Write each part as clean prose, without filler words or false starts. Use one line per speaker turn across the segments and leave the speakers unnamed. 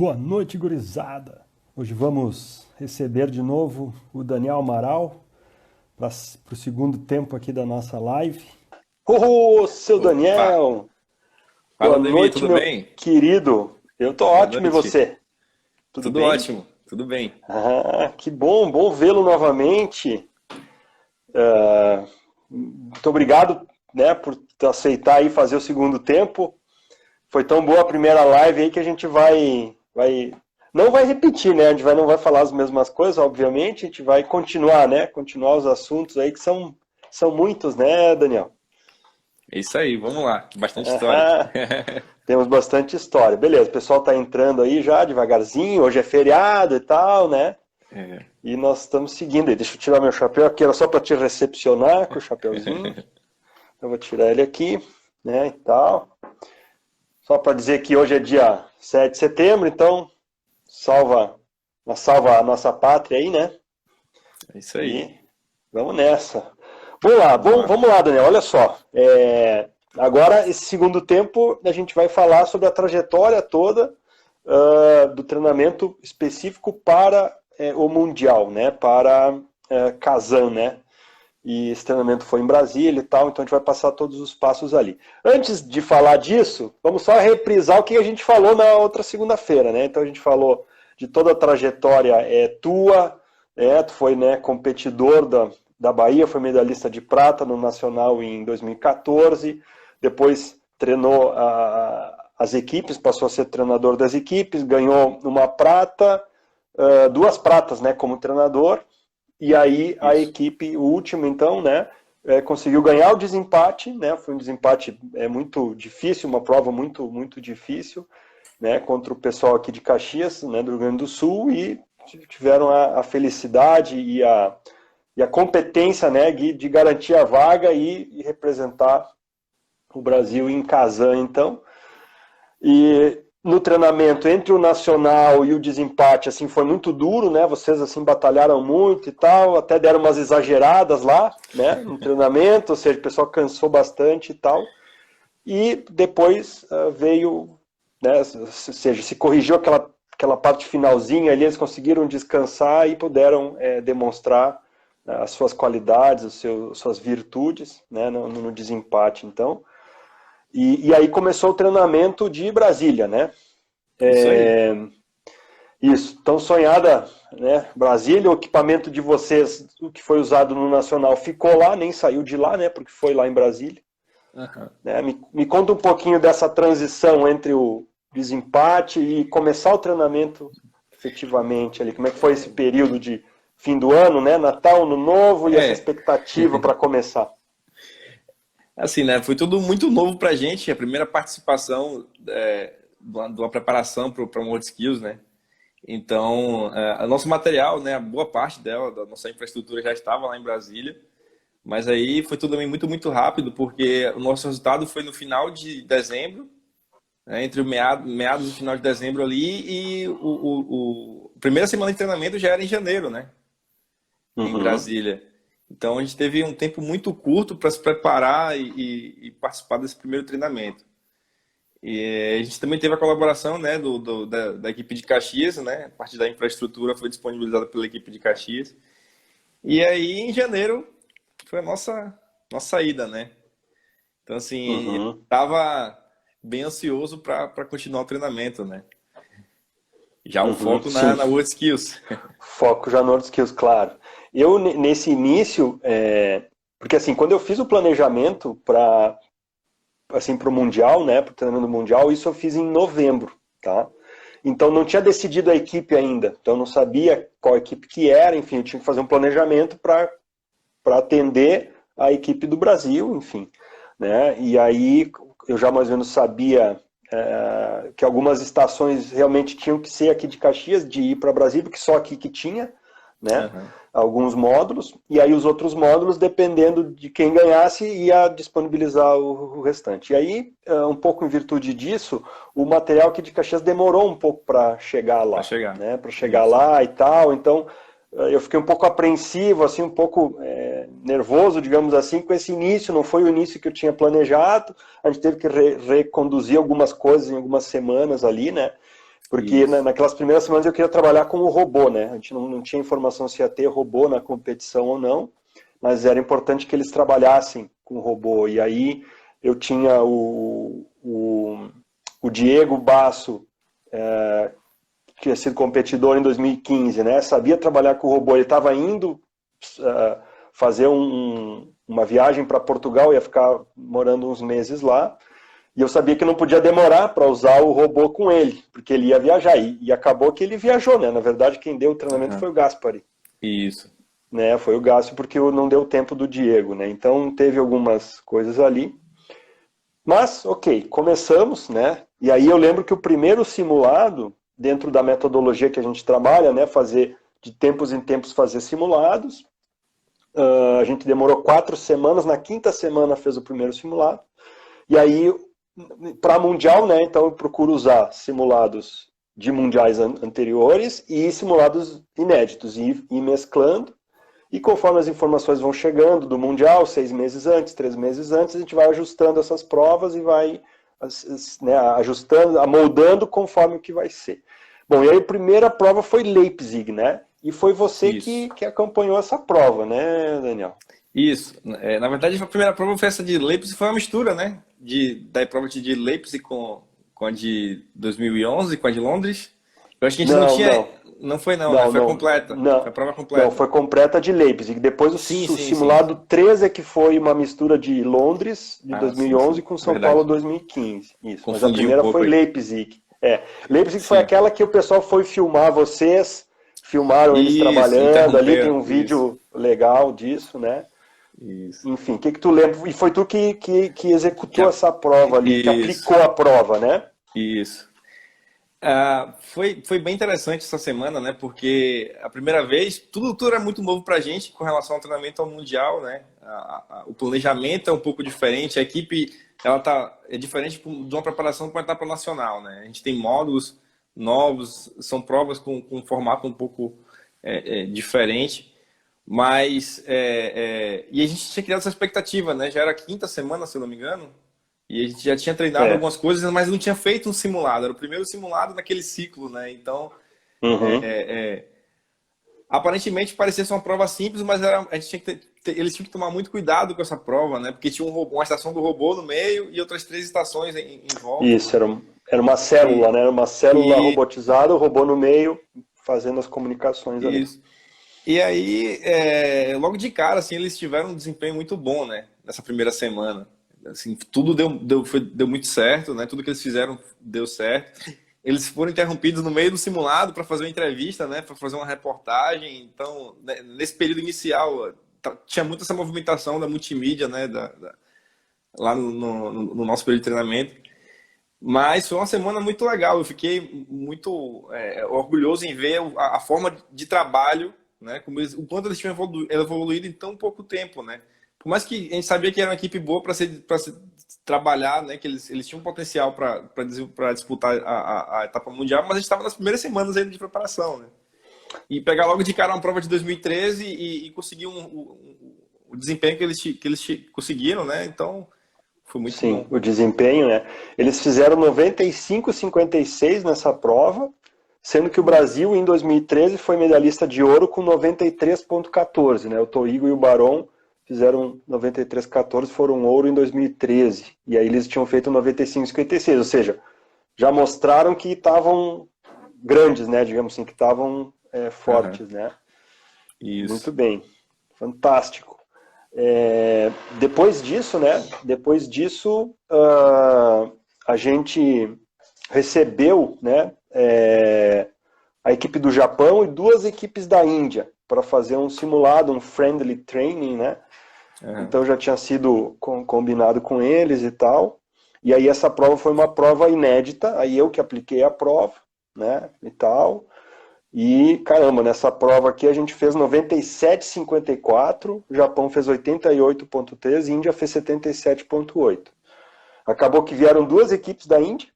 Boa noite, gurizada. Hoje vamos receber de novo o Daniel Amaral para o segundo tempo aqui da nossa live. Ô, seu
Opa!
Daniel!
Fala,
Boa
Ademir,
noite,
tudo
meu
bem?
querido. Eu tô
Boa
ótimo, e
noite.
você? Tudo
Tudo
bem?
ótimo, tudo bem.
Ah, que bom, bom vê-lo novamente. Muito obrigado, né, por aceitar aí fazer o segundo tempo. Foi tão boa a primeira live aí que a gente não vai repetir, né? Não vai falar as mesmas coisas, obviamente. A gente vai continuar, né? Continuar os assuntos aí que são muitos, né, Daniel?
É isso aí, vamos lá. Bastante história.
Aham, temos bastante história. Beleza, o pessoal tá entrando aí já devagarzinho. Hoje é feriado e tal, né?
É.
E nós estamos seguindo aí. Deixa eu tirar meu chapéu aqui, era só para te recepcionar com o chapéuzinho. Eu vou tirar ele aqui, né, e tal. Só para dizer que hoje é dia 7 de setembro, então salva a nossa pátria aí, né?
É isso aí.
E vamos nessa. Vamos lá,
Vamos lá.
vamos lá, Daniel, olha só. Agora, esse segundo tempo, a gente vai falar sobre a trajetória toda do treinamento específico para o Mundial, né? Para Kazan, né? E esse treinamento foi em Brasília e tal, então a gente vai passar todos os passos ali. Antes de falar disso, vamos só reprisar o que a gente falou na outra segunda-feira, né? Então a gente falou de toda a trajetória tua, tu foi, né, competidor da Bahia, foi medalhista de prata no Nacional em 2014, depois treinou as equipes, passou a ser treinador das equipes, ganhou uma prata, duas pratas, né, como treinador. E aí a
Isso.
equipe, o último então, né, conseguiu ganhar o desempate, né, foi um desempate muito difícil, uma prova muito, muito difícil, né, contra o pessoal aqui de Caxias, né, do Rio Grande do Sul, e tiveram a felicidade e a competência, né, de garantir a vaga e representar o Brasil em Kazan, então. E no treinamento entre o nacional e o desempate, assim, foi muito duro, né? Vocês, assim, batalharam muito e tal, até deram umas exageradas lá, né? No treinamento, ou seja, o pessoal cansou bastante e tal. E depois veio, né? Ou seja, se corrigiu aquela parte finalzinha ali, eles conseguiram descansar e puderam demonstrar as suas qualidades, suas virtudes, né? No desempate, então. E aí começou o treinamento de Brasília, né?
Isso aí.
Isso, tão sonhada, né? Brasília, o equipamento de vocês, o que foi usado no Nacional, ficou lá, nem saiu de lá, né? Porque foi lá em Brasília.
Aham.
Né? Me conta um pouquinho dessa transição entre o desempate e começar o treinamento efetivamente ali. Como é que foi esse período de fim do ano, né? Natal, Ano Novo e essa
É,
expectativa para começar?
assim, né? Foi tudo muito novo pra gente. A primeira participação de uma preparação para o World Skills, né? Então, o nosso material, né? A boa parte dela, da nossa infraestrutura já estava lá em Brasília. Mas aí foi tudo também muito, muito rápido, porque o nosso resultado foi no final de dezembro, né, entre o meados e final de dezembro ali, e a primeira semana de treinamento já era em janeiro, né, em
Uhum,
Brasília. Então a gente teve um tempo muito curto para se preparar e participar desse primeiro treinamento. E a gente também teve a colaboração, né, da equipe de Caxias, né, a parte da infraestrutura foi disponibilizada pela equipe de Caxias. E aí em janeiro foi a nossa saída, né? Então, assim, eu
uhum,
tava bem ansioso para continuar o treinamento, né? Já o
uhum,
foco
sim.
na World Skills.
Foco já no skills, claro. Eu, nesse início, porque assim, quando eu fiz o planejamento para assim, o Mundial, né, para o treinamento mundial, isso eu fiz em novembro, tá? Então não tinha decidido a equipe ainda, então eu não sabia qual equipe que era, enfim, eu tinha que fazer um planejamento para atender a equipe do Brasil, enfim, né? E aí eu já mais ou menos sabia que algumas estações realmente tinham que ser aqui de Caxias, de ir para Brasília, porque só aqui que tinha, né?
Aham.
Alguns módulos, e aí os outros módulos, dependendo de quem ganhasse, ia disponibilizar o restante. E aí, um pouco em virtude disso, o material aqui de Caxias demorou um pouco para chegar
Para
lá,
chegar.
né? Para chegar
Isso.
lá e tal, então eu fiquei um pouco apreensivo, assim, um pouco nervoso, digamos assim, com esse início. Não foi o início que eu tinha planejado. A gente teve que reconduzir algumas coisas em algumas semanas ali, né? Porque
Isso.
naquelas primeiras semanas eu queria trabalhar com o robô, né? A gente não tinha informação se ia ter robô na competição ou não, mas era importante que eles trabalhassem com o robô. E aí eu tinha o Diego Basso, que tinha sido competidor em 2015, né? Sabia trabalhar com o robô. Ele estava indo fazer uma viagem para Portugal, ia ficar morando uns meses lá. E eu sabia que não podia demorar para usar o robô com ele, porque ele ia viajar. E acabou que ele viajou, né? Na verdade, quem deu o treinamento foi o Gaspari.
Isso.
Né? Foi o Gaspari porque não deu tempo do Diego, né? Então teve algumas coisas ali. Mas, ok, começamos, né? E aí eu lembro que o primeiro simulado, dentro da metodologia que a gente trabalha, né? Fazer de tempos em tempos fazer simulados. A gente demorou 4 semanas, na 5ª semana fez o primeiro simulado. E aí, para mundial, né? Então eu procuro usar simulados de mundiais anteriores e simulados inéditos, e ir mesclando. E conforme as informações vão chegando do mundial, 6 meses antes, 3 meses antes, a gente vai ajustando essas provas e vai, né, ajustando, amoldando conforme o que vai ser. Bom, e aí a primeira prova foi Leipzig, né? E foi você que acompanhou essa prova, né, Daniel?
Isso. Na verdade, a primeira prova foi essa de Leipzig, foi uma mistura, né? Da prova de Leipzig com a de 2011, com a de Londres. Eu acho que a gente não tinha... Não foi não, né? Foi completa.
Não,
foi a prova completa.
Não, foi completa de Leipzig. Depois o simulado 13 é que foi uma mistura de Londres, de 2011, com São Paulo 2015. Isso, mas a primeira foi Leipzig. Leipzig foi aquela que o pessoal foi filmar vocês, filmaram eles trabalhando, ali tem um vídeo legal disso, né?
Isso.
Enfim, o que tu lembra? E foi tu que executou essa prova ali, que aplicou a prova, né?
Isso. Foi bem interessante essa semana, né? Porque a primeira vez, tudo era muito novo pra gente com relação ao treinamento ao Mundial, né? O planejamento é um pouco diferente, a equipe é diferente de uma preparação para uma etapa nacional, né? A gente tem módulos novos, são provas com um formato um pouco diferente, mas e a gente tinha criado essa expectativa, né? Já era a 5ª semana, se eu não me engano. E a gente já tinha treinado algumas coisas, mas não tinha feito um simulado. Era o primeiro simulado naquele ciclo, né? Então, aparentemente parecia ser uma prova simples, mas eles tinham que tomar muito cuidado com essa prova, né? Porque tinha uma estação do robô no meio e outras 3 estações em volta.
Isso, era uma célula, né? Era uma célula robotizada, o robô no meio, fazendo as comunicações ali.
Isso. E aí, logo de cara, assim, eles tiveram um desempenho muito bom, né? Nessa primeira semana. Assim, tudo deu muito certo, né? Tudo que eles fizeram deu certo. Eles foram interrompidos no meio do simulado para fazer uma entrevista, né? Para fazer uma reportagem. Então, nesse período inicial, tinha muita essa movimentação da multimídia, né? Lá no nosso período de treinamento. Mas foi uma semana muito legal. Eu fiquei muito orgulhoso em ver a forma de trabalho, né? O quanto eles tinham evoluído em tão pouco tempo, né? Por mais que a gente sabia que era uma equipe boa para se trabalhar, né? Que eles tinham um potencial para disputar a etapa mundial, mas a gente estava nas primeiras semanas ainda de preparação, né? E pegar logo de cara uma prova de 2013 e conseguir o desempenho que eles conseguiram, né? Então, foi muito bom.
Sim, o desempenho, né? Eles fizeram 95,56 nessa prova, sendo que o Brasil, em 2013, foi medalhista de ouro com 93,14, né? O Toigo e o Barón fizeram 93,14, foram ouro em 2013. E aí eles tinham feito 95,56, ou seja, já mostraram que estavam grandes, né? Digamos assim, que estavam fortes, né?
Isso.
Muito bem, fantástico. Depois disso, né? Depois disso, a gente recebeu, né? A equipe do Japão e 2 equipes da Índia para fazer um simulado, um friendly training, né? Então já tinha sido combinado com eles e tal. E aí essa prova foi uma prova inédita, aí eu que apliquei a prova, né? E tal. E caramba, nessa prova aqui a gente fez 97,54, o Japão fez 88,3 e a Índia fez 77,8. Acabou que vieram 2 equipes da Índia,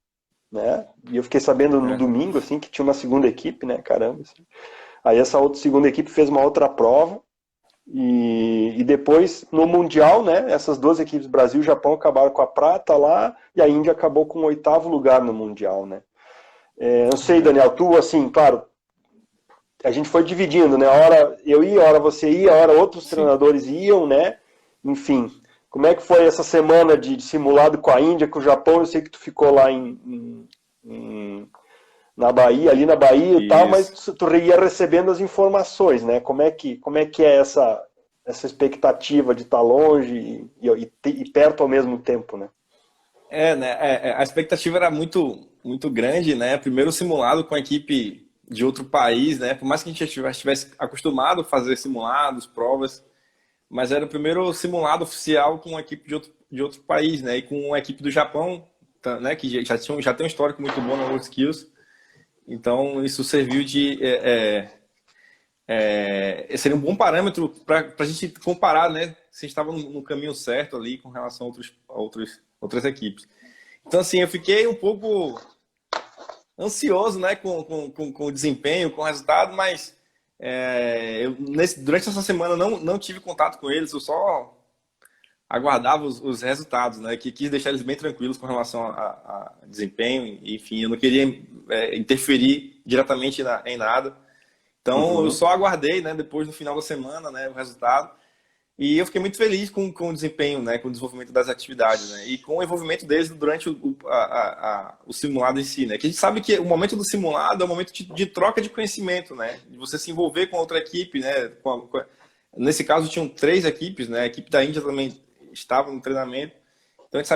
né? E eu fiquei sabendo no domingo, assim, que tinha uma segunda equipe, né? Caramba, assim. Aí essa segunda equipe fez uma outra prova e depois no Mundial, né, essas 2 equipes, Brasil e Japão, acabaram com a prata lá e a Índia acabou com o 8º lugar no Mundial, né. Não sei, Daniel, tu, assim, claro, a gente foi dividindo, né? A hora eu ia, a hora você ia, a hora outros
Sim.
treinadores iam, né? Enfim, como é que foi essa semana de simulado com a Índia, com o Japão? Eu sei que tu ficou lá na Bahia, ali na Bahia e tal, mas
Isso.
tu ia recebendo as informações, né? Como é que é essa expectativa de estar longe e perto ao mesmo tempo, né?
Né? A expectativa era muito, muito grande, né? Primeiro simulado com a equipe de outro país, né? Por mais que a gente já estivesse acostumado a fazer simulados, provas, mas era o primeiro simulado oficial com uma equipe de outro país, né? E com uma equipe do Japão, né? Que já tem um histórico muito bom na WorldSkills. Então, isso serviu seria um bom parâmetro para a gente comparar, né? Se a gente estava no caminho certo ali com relação outras equipes. Então, assim, eu fiquei um pouco ansioso, né, com o desempenho, com o resultado, mas durante essa semana não tive contato com eles, eu só aguardava os resultados, né, que quis deixar eles bem tranquilos com relação a desempenho, enfim, eu não queria interferir diretamente em nada. Então, eu
Uhum.
só aguardei, né, depois no final da semana, né, o resultado. E eu fiquei muito feliz com o desempenho, né, com o desenvolvimento das atividades, né, e com o envolvimento deles durante o simulado em si, né, que a gente sabe que o momento do simulado é um momento de troca de conhecimento, né, de você se envolver com outra equipe, né, nesse caso tinham 3 equipes, né, a equipe da Índia também estava no treinamento, então a gente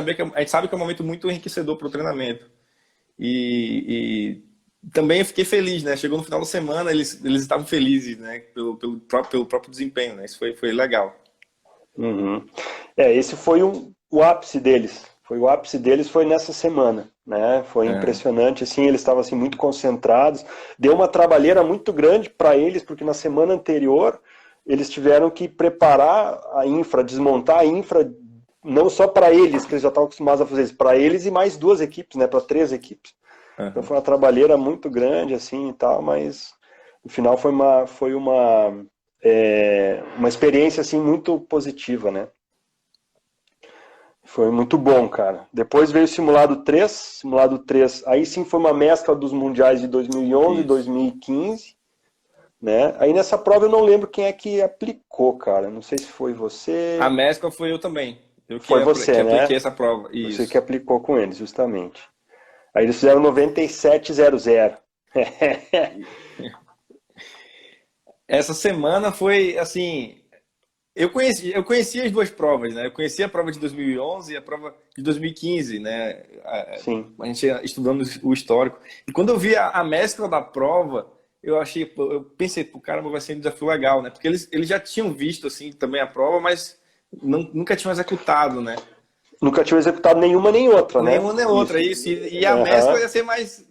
sabe que é um momento muito enriquecedor para o treinamento. E também eu fiquei feliz, né? Chegou no final da semana, eles estavam felizes, né? Pelo próprio desempenho, né? Isso foi legal.
Uhum. Esse foi o ápice deles. O ápice deles foi nessa semana, né? Foi
Aham.
impressionante, assim, eles estavam assim muito concentrados. Deu uma trabalheira muito grande para eles, porque na semana anterior eles tiveram que preparar a infra, desmontar a infra, não só para eles, que eles já estavam acostumados a fazer isso, para eles e mais 2 equipes, né? Para 3 equipes. Então
Aham.
foi uma trabalheira muito grande, assim, e tal, mas no final foi uma experiência, assim, muito positiva, né? Foi muito bom, cara. Depois veio o Simulado 3, aí sim foi uma mescla dos mundiais de 2011 e
Isso.
2015, né? Aí nessa prova eu não lembro quem é que aplicou, cara. Não sei se foi
A
você.
mescla foi eu também. Eu
Foi
que
você,
apliquei
né?
essa prova.
Você que
Isso.
aplicou com eles, justamente. Aí eles fizeram 9700.
Essa semana foi assim. Eu conheci as 2 provas, né? Eu conheci a prova de 2011 e a prova de 2015, né?
Sim.
A gente estudando o histórico. E quando eu vi a mescla da prova, eu pensei, pô, caramba, vai ser um desafio legal, né? Porque eles já tinham visto, assim, também a prova, mas nunca tinham executado, né?
Nunca tinha executado nenhuma nem outra, né?
Nenhuma nem outra,
Isso.
isso. E a mescla
Aham.
ia ser mais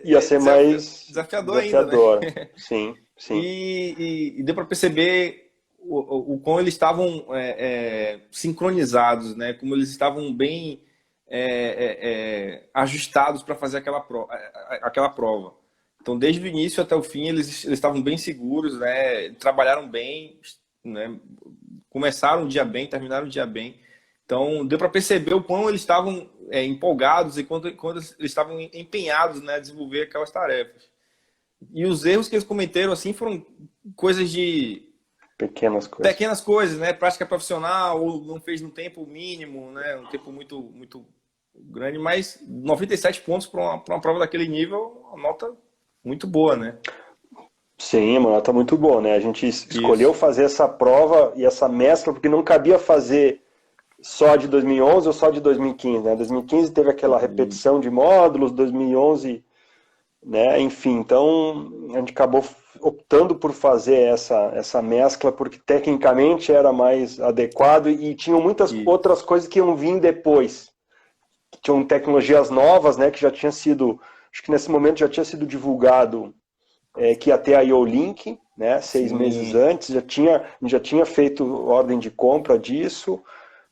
Ia ser mais
desafiador ainda, né?
desafiadora. Sim, sim.
E deu para perceber o quão eles estavam sincronizados, né? Como eles estavam bem ajustados para fazer aquela prova. Então, desde o início até o fim, eles estavam bem seguros, né? Trabalharam bem, né? Começaram o dia bem, terminaram o dia bem. Então, deu para perceber o quão eles estavam empolgados e quando eles estavam empenhados, né, a desenvolver aquelas tarefas. E os erros que eles cometeram assim foram coisas de
Pequenas coisas.
pequenas coisas, né? Prática profissional, ou não fez no tempo mínimo, né? Um tempo muito, muito grande, mas 97 pontos para uma prova daquele nível, uma nota muito boa, né?
Sim, uma nota muito boa, né? A gente escolheu
Isso.
fazer essa prova e essa mescla porque não cabia fazer só de 2011 ou só de 2015, né? 2015 teve aquela repetição de módulos, 2011, né? Enfim, então a gente acabou optando por fazer essa mescla porque tecnicamente era mais adequado e tinham muitas
Isso.
outras coisas que iam vir depois. Tinham tecnologias novas, né? Que já tinha sido, acho que nesse momento já tinha sido divulgado que ia ter a IO-Link, né? 6 meses
Sim.
antes, a gente já tinha feito ordem de compra disso,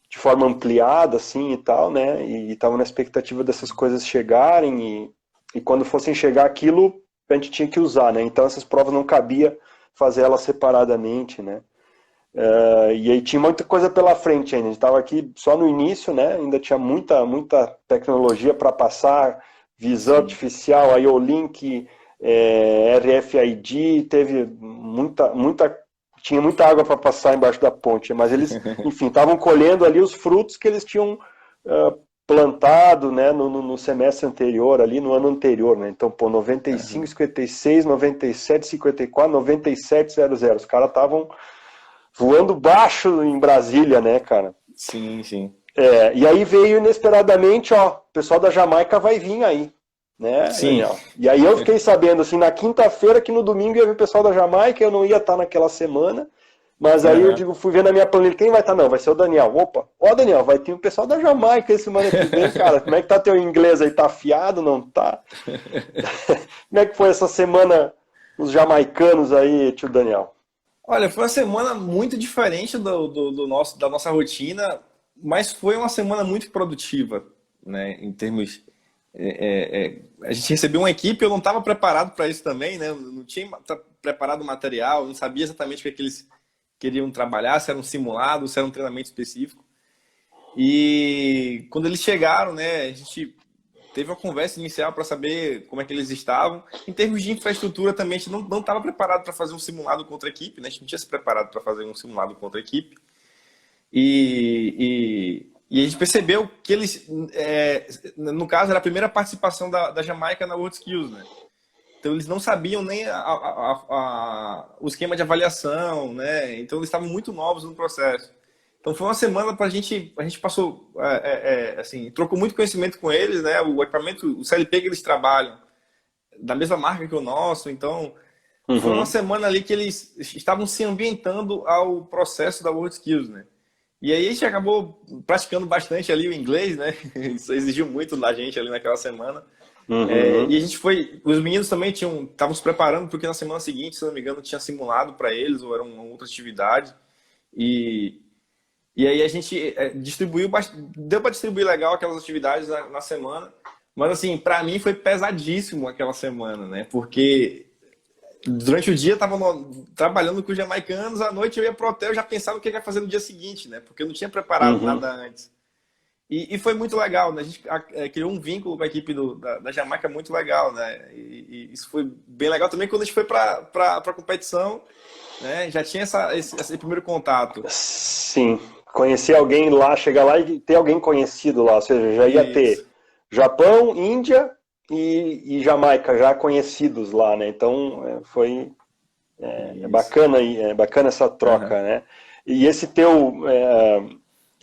de forma ampliada, assim, e tal, né? E estava na expectativa dessas coisas chegarem e quando fossem chegar aquilo, a gente tinha que usar, né? Então essas provas não cabia fazer elas separadamente, né? E aí tinha muita coisa pela frente ainda. A gente estava aqui só no início, né? Ainda tinha muita tecnologia para passar, visão
sim.
artificial, IO-Link, RFID, tinha muita água para passar embaixo da ponte, mas eles, enfim, estavam colhendo ali os frutos que eles tinham plantado, né, no semestre anterior, ali no ano anterior, né? Então, pô, 95, 56, 97, 54, 97, 00. Os caras estavam voando baixo em Brasília, né, cara?
Sim, sim.
E aí veio inesperadamente, ó, o pessoal da Jamaica vai vir aí, né,
Sim.
Daniel? E aí eu fiquei sabendo, assim, na quinta-feira que no domingo ia vir o pessoal da Jamaica, eu não ia estar naquela semana, mas aí eu fui ver na minha planilha, quem vai estar? Não, vai ser o Daniel. Opa, ó Daniel, vai ter o pessoal da Jamaica esse semana que vem, cara, como é que tá teu inglês aí? Tá afiado, não tá? Como é que foi essa semana, os jamaicanos aí, tio Daniel?
Olha, foi uma semana muito diferente da nossa rotina, mas foi uma semana muito produtiva, né? Em termos. A gente recebeu uma equipe, eu não estava preparado para isso também, né? Eu não tinha preparado o material, não sabia exatamente o que, é que eles queriam trabalhar, se era um simulado, se era um treinamento específico. E quando eles chegaram, né, a gente teve uma conversa inicial para saber como é que eles estavam. Em termos de infraestrutura também, a gente não estava preparado para fazer um simulado contra a equipe, né? A gente não tinha se preparado para fazer um simulado contra a equipe. E a gente percebeu que eles, no caso, era a primeira participação da Jamaica na World Skills, né? Então eles não sabiam nem o esquema de avaliação, né? Então eles estavam muito novos no processo. Então foi uma semana para a gente passou, assim, trocou muito conhecimento com eles, né? O equipamento, o CLP que eles trabalham, da mesma marca que o nosso, então foi uma semana ali que eles estavam se ambientando ao processo da World Skills, né? E aí a gente acabou praticando bastante ali o inglês, né? Isso exigiu muito da gente ali naquela semana. E a gente foi, os meninos também estavam se preparando porque na semana seguinte, se não me engano, tinha simulado para eles ou era uma outra atividade. E aí a gente distribuiu, deu para distribuir legal aquelas atividades na semana, mas assim, para mim foi pesadíssimo aquela semana, né? Porque durante o dia eu estava trabalhando com os jamaicanos, à noite eu ia pro hotel e já pensava o que eu ia fazer no dia seguinte, né? Porque eu não tinha preparado nada antes. E foi muito legal, né? A gente criou um vínculo com a equipe da Jamaica muito legal, né? E isso foi bem legal também quando a gente foi para a competição, né? Já tinha esse primeiro contato.
Sim. Conhecer alguém lá, chegar lá e ter alguém conhecido lá, ou seja, já ia ter Japão, Índia e Jamaica já conhecidos lá, né? Então foi bacana essa troca, né? E esse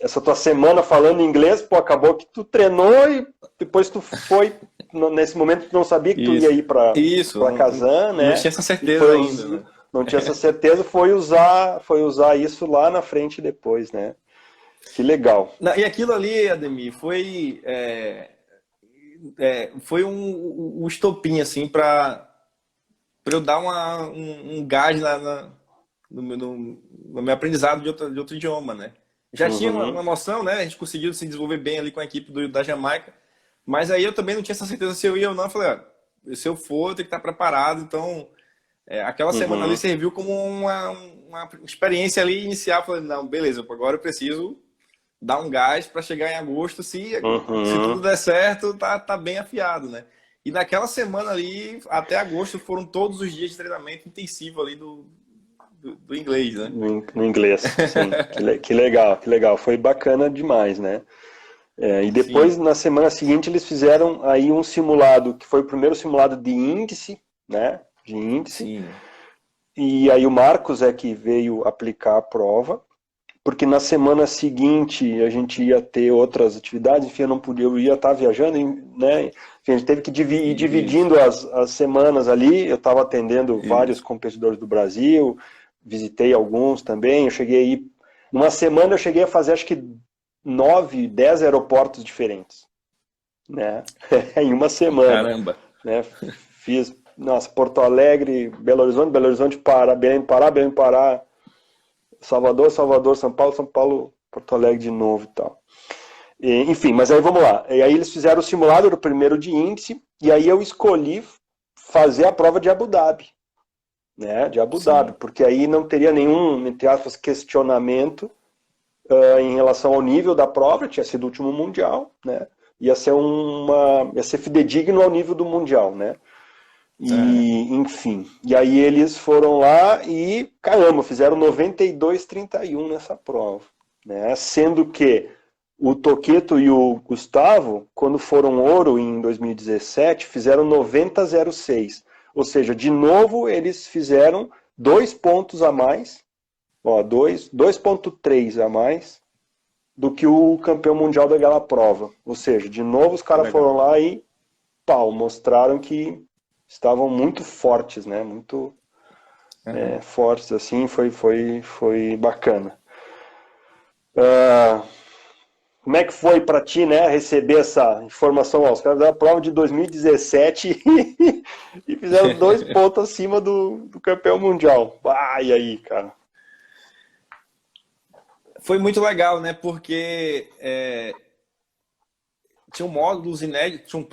essa tua semana falando inglês, pô, acabou que tu treinou e depois tu foi, nesse momento tu não sabia que tu ia ir para Kazan, né?
Não tinha essa certeza ainda, né?
Não tinha essa certeza, foi usar isso lá na frente depois, né? Que legal.
E aquilo ali, Ademir, foi um estopim, assim, para eu dar um gás no meu aprendizado de outro idioma, né? Já tinha uma noção, né? A gente conseguiu se desenvolver bem ali com a equipe da Jamaica, mas aí eu também não tinha essa certeza se eu ia ou não. Eu falei, se eu for, eu tenho que estar preparado. Então, aquela semana ali serviu como uma experiência ali inicial. Eu falei, não, beleza, agora eu preciso dar um gás para chegar em agosto. Se tudo der certo, tá bem afiado, né? E naquela semana ali, até agosto, foram todos os dias de treinamento intensivo ali do inglês, né?
No inglês, sim. Que legal. Foi bacana demais, né? E depois, na semana seguinte, eles fizeram aí um simulado, que foi o primeiro simulado de índice, né? De índice. Sim. E aí o Marcos que veio aplicar a prova, porque na semana seguinte a gente ia ter outras atividades, enfim, eu ia estar viajando, né? Enfim, a gente teve que ir dividindo as semanas ali. Eu estava atendendo vários competidores do Brasil, visitei alguns também. Eu cheguei aí, numa semana eu cheguei a fazer acho que 9, 10 aeroportos diferentes, né? Em uma semana.
Caramba!
Né? Fiz, Porto Alegre, Belo Horizonte, Pará, Belém, Pará, Salvador, São Paulo, Porto Alegre de novo e tal. Enfim, mas aí vamos lá. E aí eles fizeram o simulado do primeiro de índice, e aí eu escolhi fazer a prova de Abu Dhabi. Né, de Abu Dhabi, porque aí não teria nenhum, entre aspas, questionamento em relação ao nível da prova. Tinha sido o último mundial, né? ia ser fidedigno ao nível do Mundial, né? E, enfim, e aí eles foram lá e, caramba, fizeram 92,31 nessa prova, né? Sendo que o Toqueto e o Gustavo, quando foram ouro em 2017, fizeram 90,06. Ou seja, de novo eles fizeram 2 pontos a mais, 2,3 a mais do que o campeão mundial daquela prova. Ou seja, de novo os caras foram lá e mostraram que estavam muito fortes, né? Muito fortes, assim, foi bacana. Como é que foi para ti, né, receber essa informação? Os caras fizeram a prova de 2017 e fizeram 2 pontos acima do campeão mundial. E aí, cara?
Foi muito legal, né? Porque tinham módulos inéditos, tinham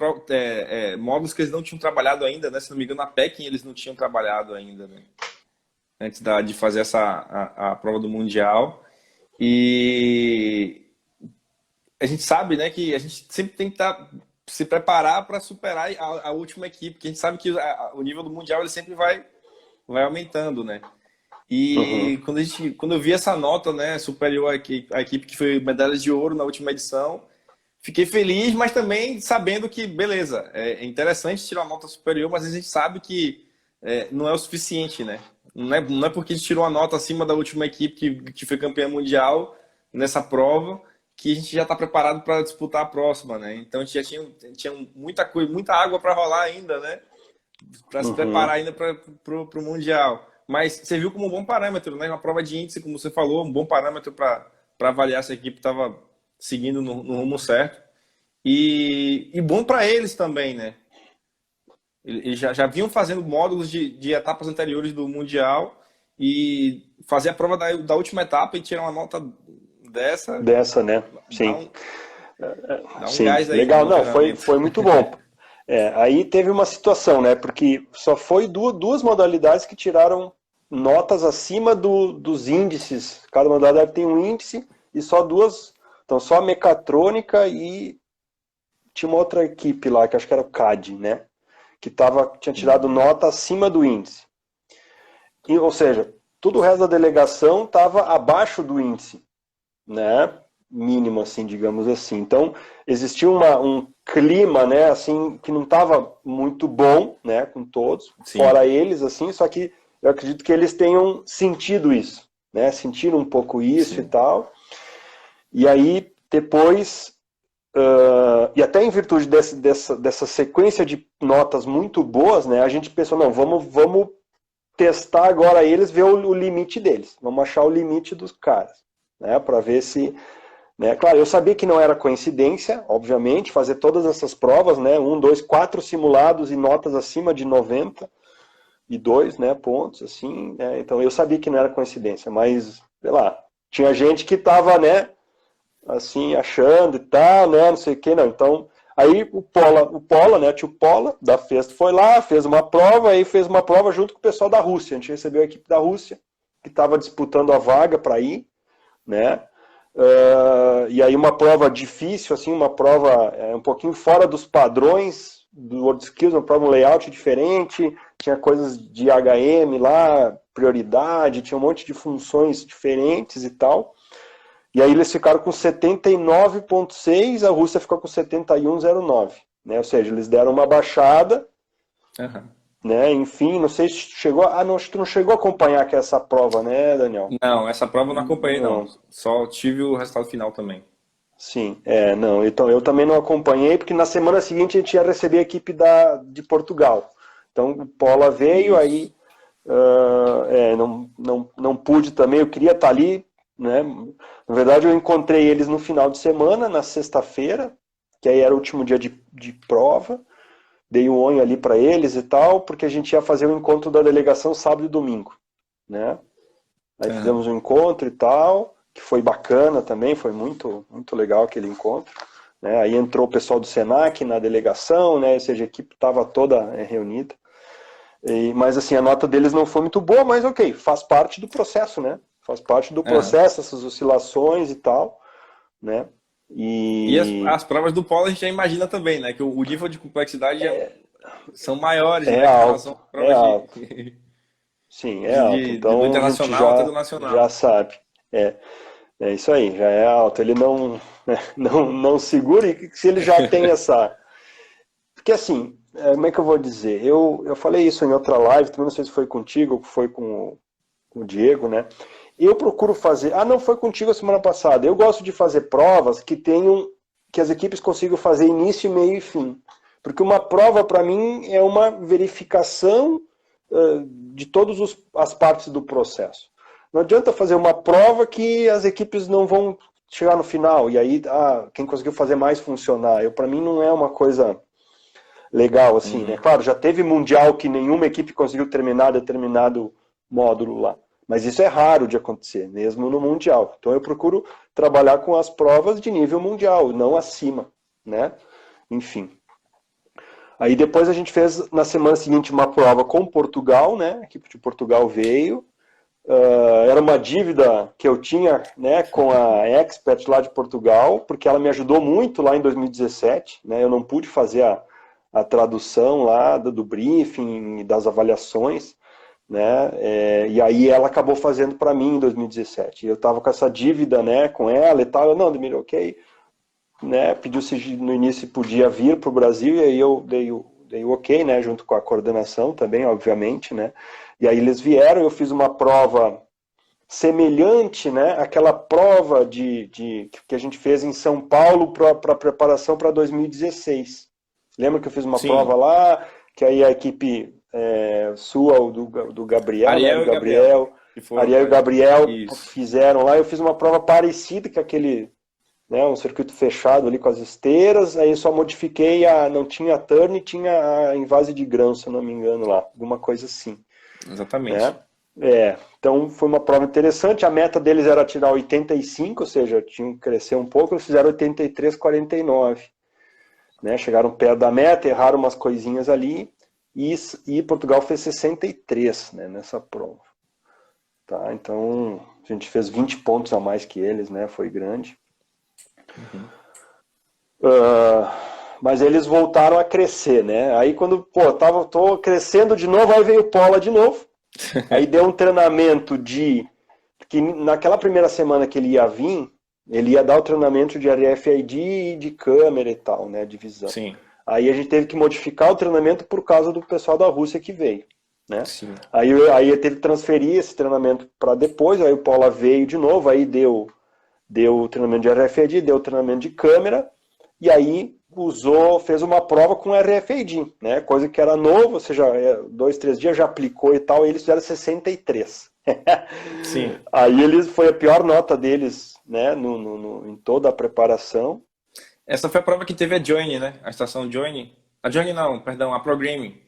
módulos que eles não tinham trabalhado ainda, né? Se não me engano, na Peking eles não tinham trabalhado ainda, né? Antes de fazer a prova do Mundial. E a gente sabe, né, que a gente sempre tem que se preparar para superar a última equipe, porque a gente sabe que o nível do Mundial ele sempre vai aumentando, né? E quando eu vi essa nota, né, superior à equipe que foi medalha de ouro na última edição, fiquei feliz, mas também sabendo que, beleza, é interessante tirar uma nota superior, mas a gente sabe que não é o suficiente, né? Não é porque a gente tirou uma nota acima da última equipe que foi campeã mundial nessa prova que a gente já está preparado para disputar a próxima, né? Então a gente já tinha muita coisa, muita água para rolar ainda, né? Para se preparar ainda para o Mundial. Mas você viu como um bom parâmetro, né? Uma prova de índice, como você falou, um bom parâmetro para avaliar se a equipe estava seguindo no rumo certo. E bom para eles também, né? Eles já vinham fazendo módulos de etapas anteriores do Mundial e fazer a prova da última etapa e tirar uma nota dessa,
né? Sim.
Dá um
Sim,
gás aí.
legal. Não, foi muito bom. Aí teve uma situação, né? Porque só foi duas modalidades que tiraram notas acima dos índices. Cada modalidade tem um índice e só duas. Então, só a mecatrônica e tinha uma outra equipe lá, que acho que era o CAD, né? Que tinha tirado nota acima do índice. Ou seja, todo o resto da delegação estava abaixo do índice, né? Mínimo, assim, digamos assim. Então, existia um clima, né, assim, que não estava muito bom, né, com todos, Sim. fora eles, assim, só que eu acredito que eles tenham sentido isso, né, sentiram um pouco isso Sim. e tal. E aí, depois, e até em virtude dessa sequência de notas muito boas, né, a gente pensou, não, vamos testar agora eles, ver o limite deles, vamos achar o limite dos caras, né, para ver se... Né? Claro, eu sabia que não era coincidência, obviamente, fazer todas essas provas, né? 1, 2, 4 simulados e notas acima de 92, né, pontos, assim, né? Então eu sabia que não era coincidência, mas, sei lá, tinha gente que tava, né, assim, achando e tal, né, não sei o que, não. Então, aí o Pola, né, tio Pola, da Festa, foi lá, fez uma prova, aí fez uma prova junto com o pessoal da Rússia. A gente recebeu a equipe da Rússia, que estava disputando a vaga para ir, né? E aí uma prova difícil, assim, uma prova um pouquinho fora dos padrões do WorldSkills, uma prova, um layout diferente, tinha coisas de HM lá, prioridade, tinha um monte de funções diferentes e tal. E aí eles ficaram com 79,6, a Rússia ficou com 71,09, né? Ou seja, eles deram uma baixada, né? Enfim, não sei se chegou... não, acho que tu não chegou a acompanhar essa prova, né, Daniel?
Não, essa prova eu não acompanhei, não. Só tive o resultado final também.
Sim, não, então eu também não acompanhei, porque na semana seguinte a gente ia receber a equipe de Portugal. Então o Pola veio, Isso. aí não pude também, eu queria estar ali, né? Na verdade eu encontrei eles no final de semana, na sexta-feira, que aí era o último dia de prova. Dei um oi ali para eles e tal, porque a gente ia fazer o encontro da delegação sábado e domingo, né? Aí fizemos um encontro e tal, que foi bacana também, foi muito, muito legal aquele encontro, né? Aí entrou o pessoal do Senac na delegação, né? Ou seja, a equipe estava toda reunida. Mas assim, a nota deles não foi muito boa, mas ok, faz parte do processo, né? Faz parte do processo, essas oscilações e tal, né?
E as provas do polo a gente já imagina também, né? Que o nível de complexidade são maiores, né? Com relação
alto,
às
é
provas
alto. Sim, é alto.
do
Então a gente
internacional até do
já
nacional.
sabe. É, é isso aí, já é alto. Ele não, não segura, e se ele já tem essa. Porque assim, como é que eu vou dizer? Eu falei isso em outra live, também não sei se foi contigo ou foi com o Diego, né? Eu procuro fazer. Ah, não foi contigo a semana passada. Eu gosto de fazer provas que as equipes consigam fazer início, meio e fim. Porque uma prova, para mim, é uma verificação de todas as partes do processo. Não adianta fazer uma prova que as equipes não vão chegar no final, e aí quem conseguiu fazer mais funcionar. Para mim não é uma coisa legal assim, né?
Uhum.
Claro, já teve mundial que nenhuma equipe conseguiu terminar determinado módulo lá. Mas isso é raro de acontecer, mesmo no mundial. Então eu procuro trabalhar com as provas de nível mundial, não acima, né? Enfim. Aí depois a gente fez na semana seguinte uma prova com Portugal, né? A equipe de Portugal veio. Era uma dívida que eu tinha, né, com a Expert lá de Portugal, porque ela me ajudou muito lá em 2017, né? Eu não pude fazer a tradução lá do briefing, das avaliações, né? E aí ela acabou fazendo para mim em 2017. Eu estava com essa dívida, né, com ela e tal. Eu, não, Demir, ok, né? Pediu se no início podia vir para o Brasil, e aí eu dei o ok, né, junto com a coordenação também, obviamente, né? E aí eles vieram, eu fiz uma prova semelhante, né, àquela prova que a gente fez em São Paulo para preparação para 2016. Lembra que eu fiz uma prova
Sim,
lá, que aí a equipe sua, do Gabriel, né, do
Ariel e Gabriel,
Gabriel,
que foram
Ariel e
para
Gabriel
isso.
fizeram lá. Eu fiz uma prova parecida com aquele, né, um circuito fechado ali com as esteiras, aí eu só modifiquei, não tinha turn e tinha a invase de grão, se eu não me engano lá, alguma coisa assim, né?
Exatamente.
Então foi uma prova interessante. A meta deles era tirar 85, ou seja, tinham que crescer um pouco. Eles fizeram 83,49, né? Chegaram perto da meta, erraram umas coisinhas ali, e Portugal fez 63, né, nessa prova. Tá? Então a gente fez 20 pontos a mais que eles, né? Foi grande.
Uhum.
Mas eles voltaram a crescer, né? Aí quando, tô crescendo de novo, aí veio o Pola de novo. Aí deu um treinamento que naquela primeira semana que ele ia vir, ele ia dar o treinamento de RFID e de câmera e tal, né, de visão.
Sim,
Aí a gente teve que modificar o treinamento por causa do pessoal da Rússia que veio, né?
sim.
Aí teve que transferir esse treinamento para depois, aí o Paula veio de novo, aí deu o treinamento de RFID, deu o treinamento de câmera, e aí fez uma prova com RFID, né? Coisa que era novo, ou seja, 2, 3 dias já aplicou e tal, e eles fizeram 63.
Sim.
Aí foi a pior nota deles, né, em toda a preparação.
Essa foi a prova que teve a Join, né? A estação Join. A Join não, perdão, a Programming.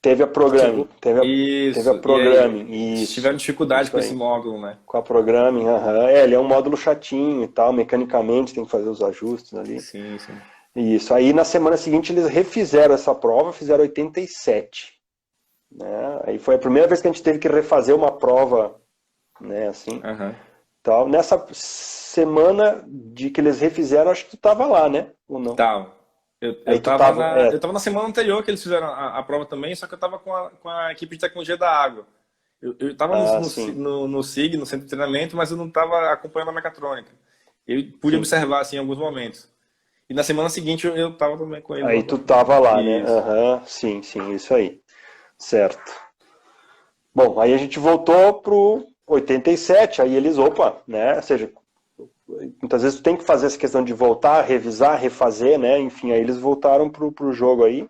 Teve a programming, teve a
Isso. E aí,
programming,
tiveram dificuldade
isso
com esse
aí.
módulo, né?
Com a programming, aham. Ele é um módulo chatinho e tal, mecanicamente tem que fazer os ajustes ali.
Sim, sim.
Isso, aí na semana seguinte eles refizeram essa prova, fizeram 87. Né? Aí foi a primeira vez que a gente teve que refazer uma prova, né, assim,
Aham.
tal. Nessa semana de que eles refizeram, acho que tu tava lá, né? Ou não?
Tá.
Aí tu tava,
Eu tava na semana anterior que eles fizeram a prova também, só que eu tava com a equipe de tecnologia da água. Eu tava
sim,
no SIG, no centro de treinamento, mas eu não tava acompanhando a mecatrônica. Eu pude
sim.
observar, assim, em alguns momentos. E na semana seguinte eu tava também com eles.
Aí tu tava lá, né?
Isso.
Aham, sim, isso aí. Certo. Bom, aí a gente voltou pro 87, aí eles, opa, né? Ou seja, muitas vezes tu tem que fazer essa questão de voltar, revisar, refazer, né? Enfim, aí eles voltaram pro jogo aí.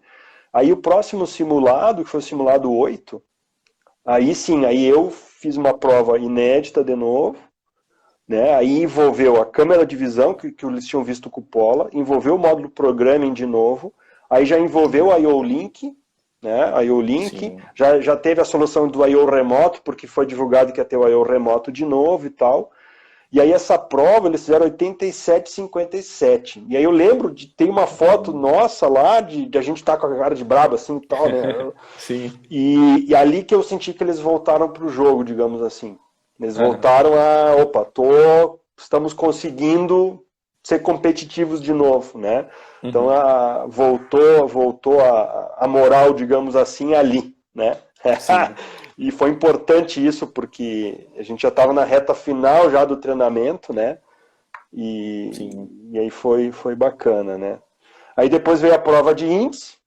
Aí o próximo simulado, que foi o simulado 8, aí sim, aí eu fiz uma prova inédita de novo, né? Aí envolveu a câmera de visão, que eles tinham visto com o Pola, envolveu o módulo programming de novo, aí já envolveu a IO Link, né? A IO Link,
Sim.
já teve a solução do IO remoto, porque foi divulgado que ia ter o IO remoto de novo e tal. E aí essa prova eles fizeram 87,57. E aí eu lembro de ter uma foto nossa lá, de a gente estar com a cara de brabo assim e tal, né?
Sim.
E ali que eu senti que eles voltaram pro jogo, digamos assim. Eles
Aham.
voltaram opa, estamos conseguindo ser competitivos de novo, né? Então
Uhum.
voltou a moral, digamos assim, ali, né?
Sim,
E foi importante isso porque a gente já estava na reta final já do treinamento, né?
sim.
E aí foi bacana, né? Aí depois veio a prova de índice,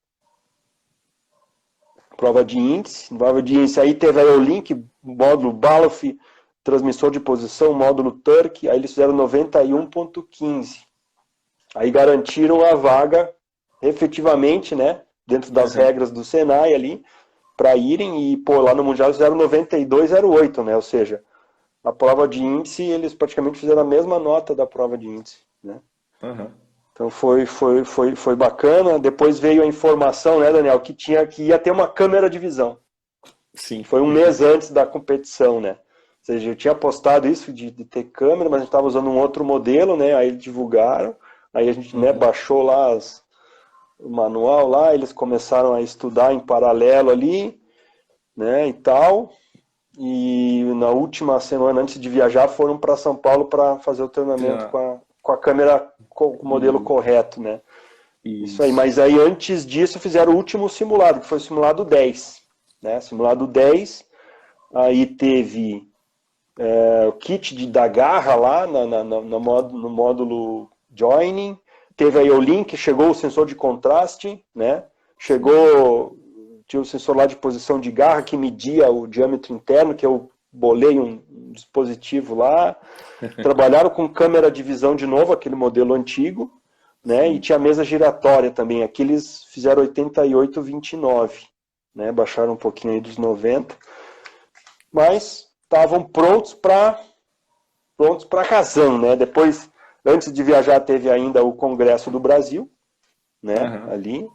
aí teve aí o link, módulo Baloff, transmissor de posição, módulo Turk, aí eles fizeram 91.15. Aí garantiram a vaga, efetivamente, né, dentro das
Uhum.
regras do Senai ali, para irem e, pô, lá no Mundial eles fizeram 92,08, né, ou seja, a prova de índice, eles praticamente fizeram a mesma nota da prova de índice, né.
Uhum.
Então foi bacana. Depois veio a informação, né, Daniel, que ia ter uma câmera de visão.
Sim.
Foi um mês antes da competição, né? Ou seja, eu tinha postado isso de ter câmera, mas a gente estava usando um outro modelo, né? Aí eles divulgaram, aí a gente, né,
Uhum.
baixou lá o manual lá, eles começaram a estudar em paralelo ali, né, e tal. E na última semana antes de viajar foram para São Paulo para fazer o treinamento
Treinar.
com a câmera com o modelo
E,
correto, né? Isso aí,
isso.
mas aí antes disso fizeram o último simulado, que foi o simulado 10, né? Simulado 10, aí teve o kit da garra lá no módulo joining, teve aí o link, chegou o sensor de contraste, né?
Sim.
Chegou, tinha o sensor lá de posição de garra que media o diâmetro interno, que eu bolei um dispositivo lá. Trabalharam com câmera de visão de novo, aquele modelo antigo, né? E
Sim.
tinha mesa giratória também. Aqui eles fizeram 88,29, né? Baixaram um pouquinho aí dos 90, mas estavam prontos para Kazan, né? Depois, antes de viajar, teve ainda o Congresso do Brasil, né?
Aham.
Ali.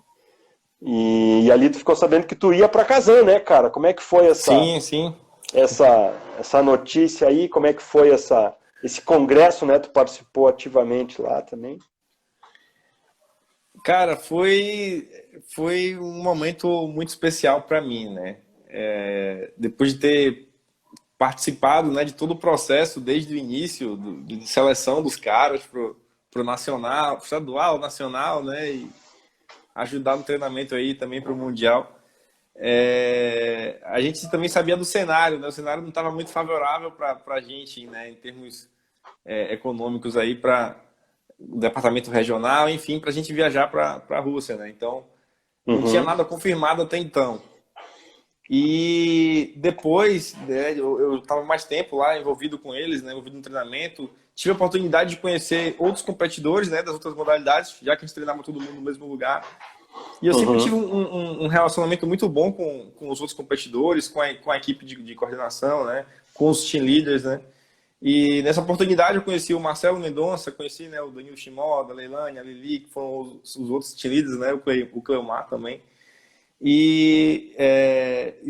E ali tu ficou sabendo que tu ia para Kazan, né, cara? Como é que foi
Sim, sim.
essa notícia aí? Como é que foi esse congresso, né? Tu participou ativamente lá também?
Cara, foi um momento muito especial para mim, né? Depois de ter participado, né, de todo o processo desde o início de seleção dos caras pro nacional, pro estadual, nacional, né, e ajudar no treinamento aí também para o mundial. A gente também sabia do cenário, né? O cenário não estava muito favorável para a gente, né, em termos econômicos aí para o departamento regional, enfim, para a gente viajar para a Rússia, né? Então não tinha
Uhum,
nada confirmado até então. E depois, né, eu estava mais tempo lá envolvido com eles, né, envolvido no treinamento. Tive a oportunidade de conhecer outros competidores, né, das outras modalidades, já que a gente treinava todo mundo no mesmo lugar. E eu sempre tive
uhum,
um relacionamento muito bom com os outros competidores, com a equipe de coordenação, né, com os team leaders, né. E nessa oportunidade eu conheci o Marcelo Mendonça, conheci, né, o Danilo Shimoda, a Leilani, a Lili, que foram os outros team leaders, né, o Cleomar também. E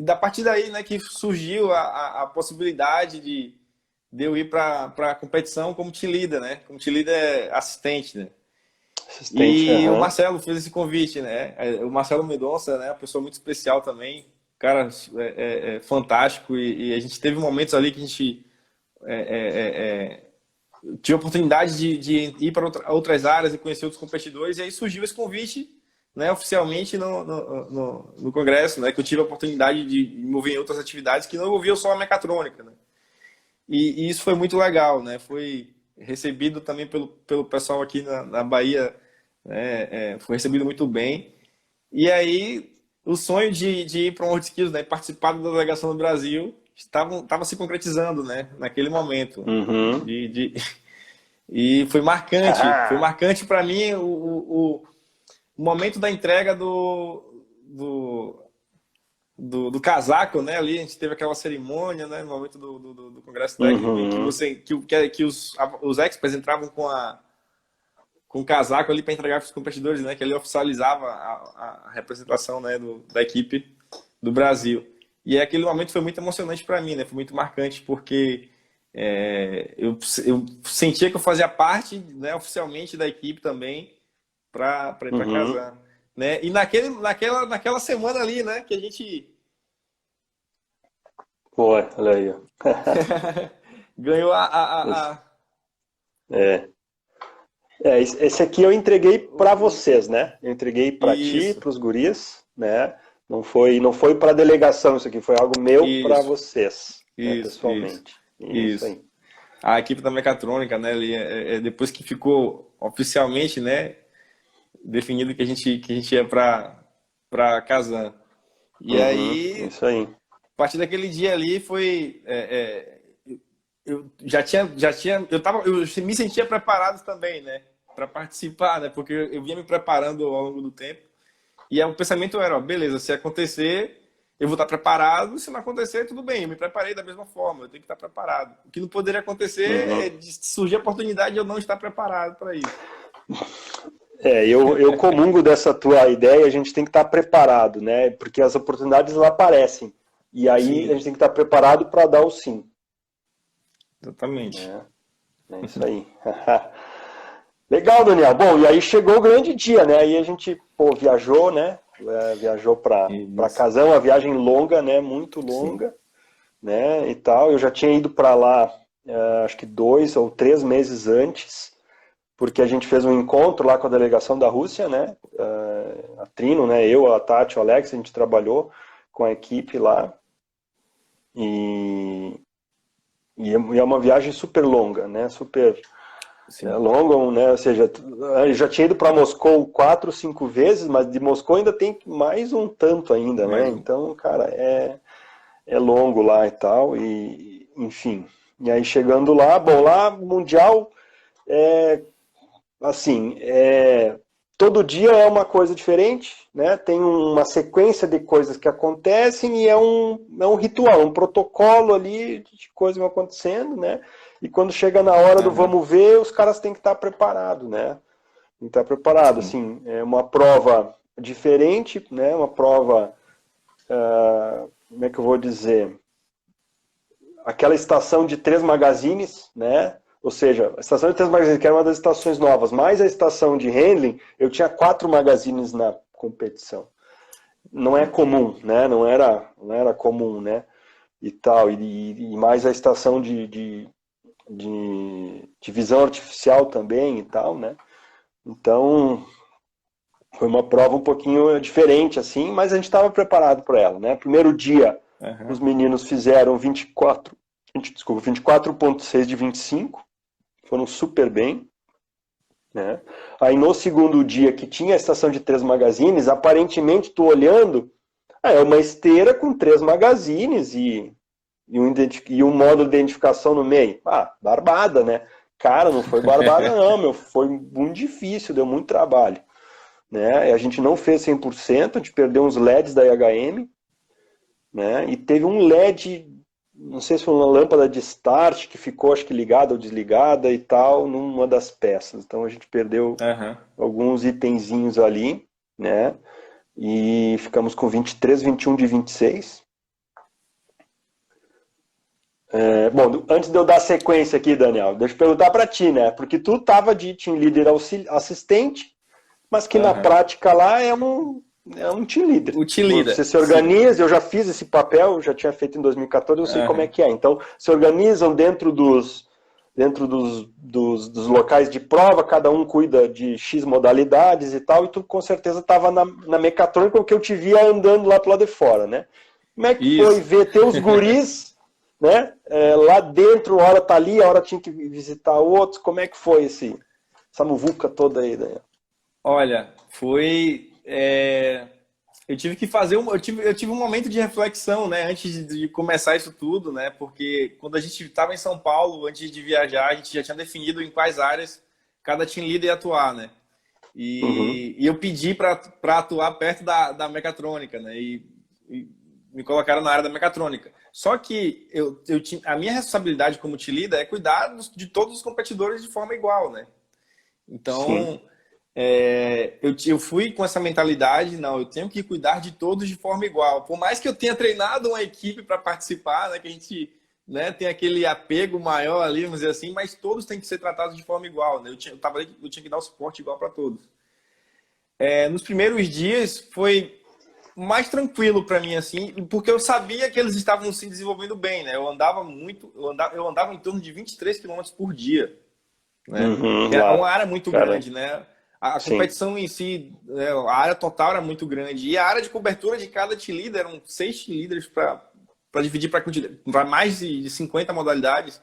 da partir daí, né, que surgiu a possibilidade de eu ir para a competição como team leader, né? Como team leader assistente, né?
assistente,
E o
aham,
Marcelo fez esse convite, né? O Marcelo Mendonça, né? Uma pessoa muito especial também, cara fantástico. E a gente teve momentos ali que a gente tive a oportunidade de ir para outras áreas e conhecer outros competidores. E aí surgiu esse convite, né, oficialmente no Congresso, né, que eu tive a oportunidade de me envolver em outras atividades que não envolviam só a mecatrônica, né? E isso foi muito legal, né? Foi recebido também pelo pessoal aqui na Bahia, né? Foi recebido muito bem. E aí o sonho de ir para o World Skills, né, participar da delegação do Brasil, estava se concretizando, né, naquele momento.
uhum.
E foi marcante para mim o momento da entrega do casaco, né? Ali a gente teve aquela cerimônia, né? No momento do congresso técnico em que
Uhum,
que os experts entravam com o casaco ali para entregar para os competidores, né? Que ele oficializava a representação, né? Da equipe do Brasil. E aquele momento foi muito emocionante para mim, né? Foi muito marcante porque eu sentia que eu fazia parte, né? Oficialmente da equipe também para ir para
uhum.
casar, né? E naquela semana ali, né? Que a gente
Pô, olha aí, ó.
ganhou
É. Esse aqui eu entreguei para vocês, né? Eu entreguei para ti,
Isso,
para os guris, né? Não foi para a delegação isso aqui, foi algo meu para
isso,
vocês, né?
isso, isso,
Pessoalmente. Isso
isso.
aí.
A equipe da mecatrônica, né, ali, depois que ficou oficialmente, né, definido que a gente ia para Kazan. E
Uhum,
aí,
isso aí.
a partir daquele dia ali foi eu eu me sentia preparado também, né, para participar, né, porque eu vinha me preparando ao longo do tempo. E aí, o pensamento era, ó, beleza, se acontecer, eu vou estar preparado, se não acontecer, tudo bem, eu me preparei da mesma forma, eu tenho que estar preparado. O que não poderia acontecer é
Uhum.
de surgir a oportunidade de eu não estar preparado para isso.
Eu comungo dessa tua ideia, a gente tem que estar preparado, né? Porque as oportunidades lá aparecem. E aí a
Sim,
gente tem que estar preparado para dar o sim,
exatamente.
né? É isso aí. Legal, Daniel. Bom, e aí chegou o grande dia, né? Aí a gente, pô, viajou, né? Viajou para
Isso.
Casão, uma viagem longa, né? Muito
Sim.
longa, né? E tal. Eu já tinha ido para lá, acho que 2 ou 3 meses antes, porque a gente fez um encontro lá com a delegação da Rússia, né? A Trino, né? Eu, a Tati, o Alex, a gente trabalhou com a equipe lá. E, e é uma viagem super longa, né? Super
Sim.
longa, né? Ou seja, eu já tinha ido para Moscou 4, 5 vezes, mas de Moscou ainda tem mais um tanto ainda, né?
Mais um.
Então, cara, é longo lá e tal, e enfim. E aí chegando lá, bom, lá Mundial é assim, todo dia é uma coisa diferente, né? Tem uma sequência de coisas que acontecem e é um ritual, um protocolo ali de coisas que vão acontecendo, né? E quando chega na hora do
Aham.
vamos ver, os caras têm que estar preparados, né? Tem que estar preparado,
Sim.
assim, é uma prova diferente, né? Uma prova, como é que eu vou dizer? Aquela estação de 3 magazines, né? Ou seja, a estação de 3 magazines, que era uma das estações novas, mais a estação de handling, eu tinha 4 magazines na competição. Não é comum, né? Não era comum, né? E tal, e mais a estação de visão artificial também e tal, né? Então, foi uma prova um pouquinho diferente, assim, mas a gente estava preparado para ela, né? Primeiro dia, os
Aham.
meninos fizeram 24,6 de 25, foram super bem, né? Aí no segundo dia, que tinha a estação de 3 magazines, aparentemente, tu olhando, é uma esteira com 3 magazines e um módulo de identificação no meio. Ah, barbada, né? Cara, não foi barbada não, meu, foi muito difícil, deu muito trabalho, né? A gente não fez 100%, a gente perdeu uns LEDs da IHM, né? E teve um LED, não sei se foi uma lâmpada de start que ficou, acho que ligada ou desligada e tal, numa das peças. Então a gente perdeu
Aham.
alguns itenzinhos ali, né? E ficamos com 23, 21 de 26. Bom, antes de eu dar sequência aqui, Daniel, deixa eu perguntar para ti, né? Porque tu tava de team leader assistente, mas que na
Aham.
prática lá é um team leader. Você
Utilida.
se
Sim.
organiza, eu já fiz esse papel, eu já tinha feito em 2014, eu sei como é
Aham.
que é. Então, se organizam dentro dos locais de prova, cada um cuida de X modalidades e tal, e tu com certeza estava na mecatrônica, porque eu te via andando lá pro lado de fora, né? Como é que foi
Isso.
ver teus guris, né? Lá dentro, a hora tá ali, a hora tinha que visitar outros, como é que foi essa muvuca toda aí, Daniel?
Olha, foi. Eu tive que fazer eu tive um momento de reflexão, né, antes de começar isso tudo, né, porque quando a gente estava em São Paulo, antes de viajar, a gente já tinha definido em quais áreas cada team leader ia atuar, né,
Uhum,
e eu pedi para atuar perto da mecatrônica, né, e me colocaram na área da mecatrônica. Só que a minha responsabilidade como team leader é cuidar de todos os competidores de forma igual, né.
sim.
Então, eu fui com essa mentalidade, não, eu tenho que cuidar de todos de forma igual. Por mais que eu tenha treinado uma equipe para participar, né, que a gente, né, tem aquele apego maior ali, vamos dizer assim, mas todos têm que ser tratados de forma igual, né? Eu tinha que dar o suporte igual para todos. Nos primeiros dias foi mais tranquilo para mim, assim, porque eu sabia que eles estavam se desenvolvendo bem, né? Eu andava muito, eu andava em torno de 23 quilômetros por dia, né? É
Lá.
uma área muito
Cara,
grande, né? A
sim.
competição em si, né, a área total era muito grande. E a área de cobertura de cada cheerleader, eram 6 cheerleaders para dividir para mais de 50 modalidades.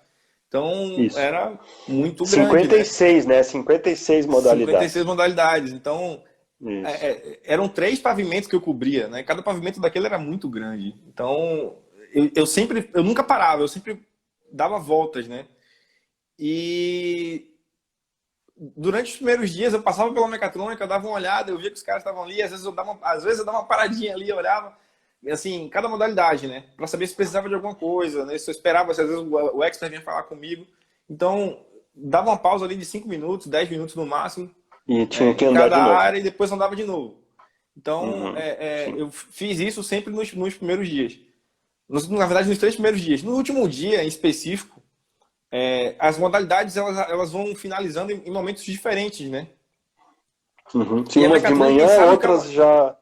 Então,
Isso.
era muito grande, né?
56, né? 56
56
modalidades.
modalidades. Então,
Isso.
eram 3 pavimentos que eu cobria, né? Cada pavimento daquele era muito grande. Então, eu nunca parava, eu sempre dava voltas, né? E durante os primeiros dias eu passava pela mecatrônica, eu dava uma olhada, eu via que os caras estavam ali, às vezes eu dava uma paradinha ali, eu olhava, assim, cada modalidade, né? Para saber se precisava de alguma coisa, né? Se eu esperava, se às vezes o expert vinha falar comigo. Então, dava uma pausa ali de 5 minutos, 10 minutos no máximo,
E tinha que
em
andar de
cada
novo.
área e depois andava de novo. Então,
Sim.
eu fiz isso sempre nos primeiros dias. Na verdade, nos 3 primeiros dias. No último dia, em específico, as modalidades elas vão finalizando em momentos diferentes, né?
Sim,
E a
umas de
mecatrônica,
manhã,
sabe que é
outras já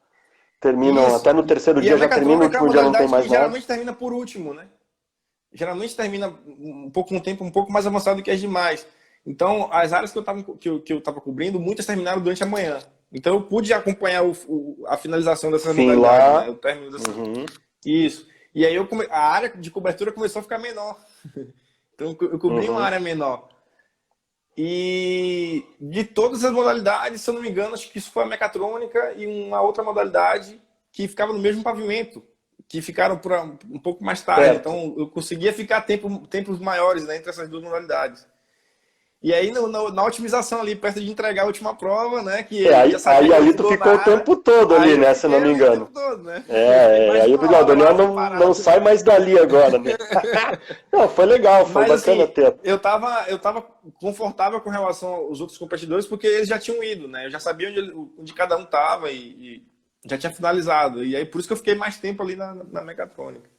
terminam,
isso.
até no terceiro
E a
dia já termina, no
mecatrônica é uma
último dia não tem
modalidade que
mais nada.
geralmente termina por último, né? Geralmente termina um tempo um pouco mais avançado que as demais. Então, as áreas que eu tava cobrindo, muitas terminaram durante a manhã. Então, eu pude acompanhar a finalização dessas
Fim
modalidades, né?
lá.
O término dessas... Isso. E aí a área de cobertura começou a ficar menor. Então, eu cobri uma área menor. E de todas as modalidades, se eu não me engano, acho que isso foi a mecatrônica e uma outra modalidade que ficava no mesmo pavimento, que ficaram por um pouco mais tarde.
Perto.
Então, eu conseguia ficar tempos maiores, né, entre essas duas modalidades. E aí, na otimização ali, perto de entregar a última prova, né, que eu já sabia
Aí
que não
ali tu
mudou
ficou o
nada,
tempo todo ali,
aí eu
né? Se eu não
fiquei
me
ali o
engano.
tempo todo, né? Eu fiquei mais
Aí
de
eu
uma
falei, ó, o
hora
Daniel
lá
não
parado.
sai mais dali agora, né? Não, foi legal, foi
Mas
bacana
assim,
ter.
eu tava confortável com relação aos outros competidores porque eles já tinham ido, né? Eu já sabia onde cada um tava e já tinha finalizado. E aí por isso que eu fiquei mais tempo ali na mecatrônica.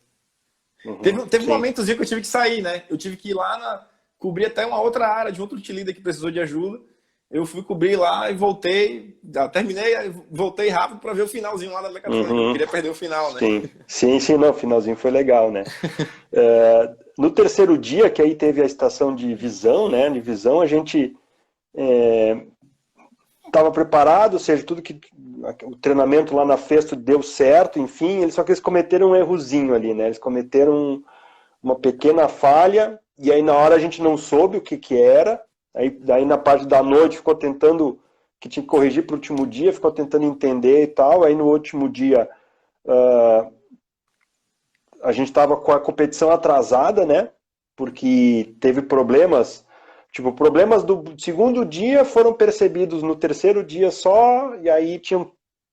Teve um
Sim.
momentozinho que eu tive que sair, né? Eu tive que ir lá cobrir até uma outra área de outro líder que precisou de ajuda. Eu fui cobrir lá e voltei, já terminei, voltei rápido para ver o finalzinho lá da mecatrônica. Eu não queria perder o final, né?
Sim, não, o finalzinho foi legal, né? No terceiro dia, que aí teve a estação de visão, né? De visão, a gente estava preparado, ou seja, tudo que o treinamento lá na Festo deu certo, enfim, só que eles cometeram um errozinho ali, né? Eles cometeram uma pequena falha, e aí na hora a gente não soube o que era, daí na parte da noite ficou tentando, que tinha que corrigir para o último dia, ficou tentando entender e tal, aí no último dia a gente estava com a competição atrasada, né? Porque teve problemas, tipo, problemas do segundo dia foram percebidos no terceiro dia só, e aí tinham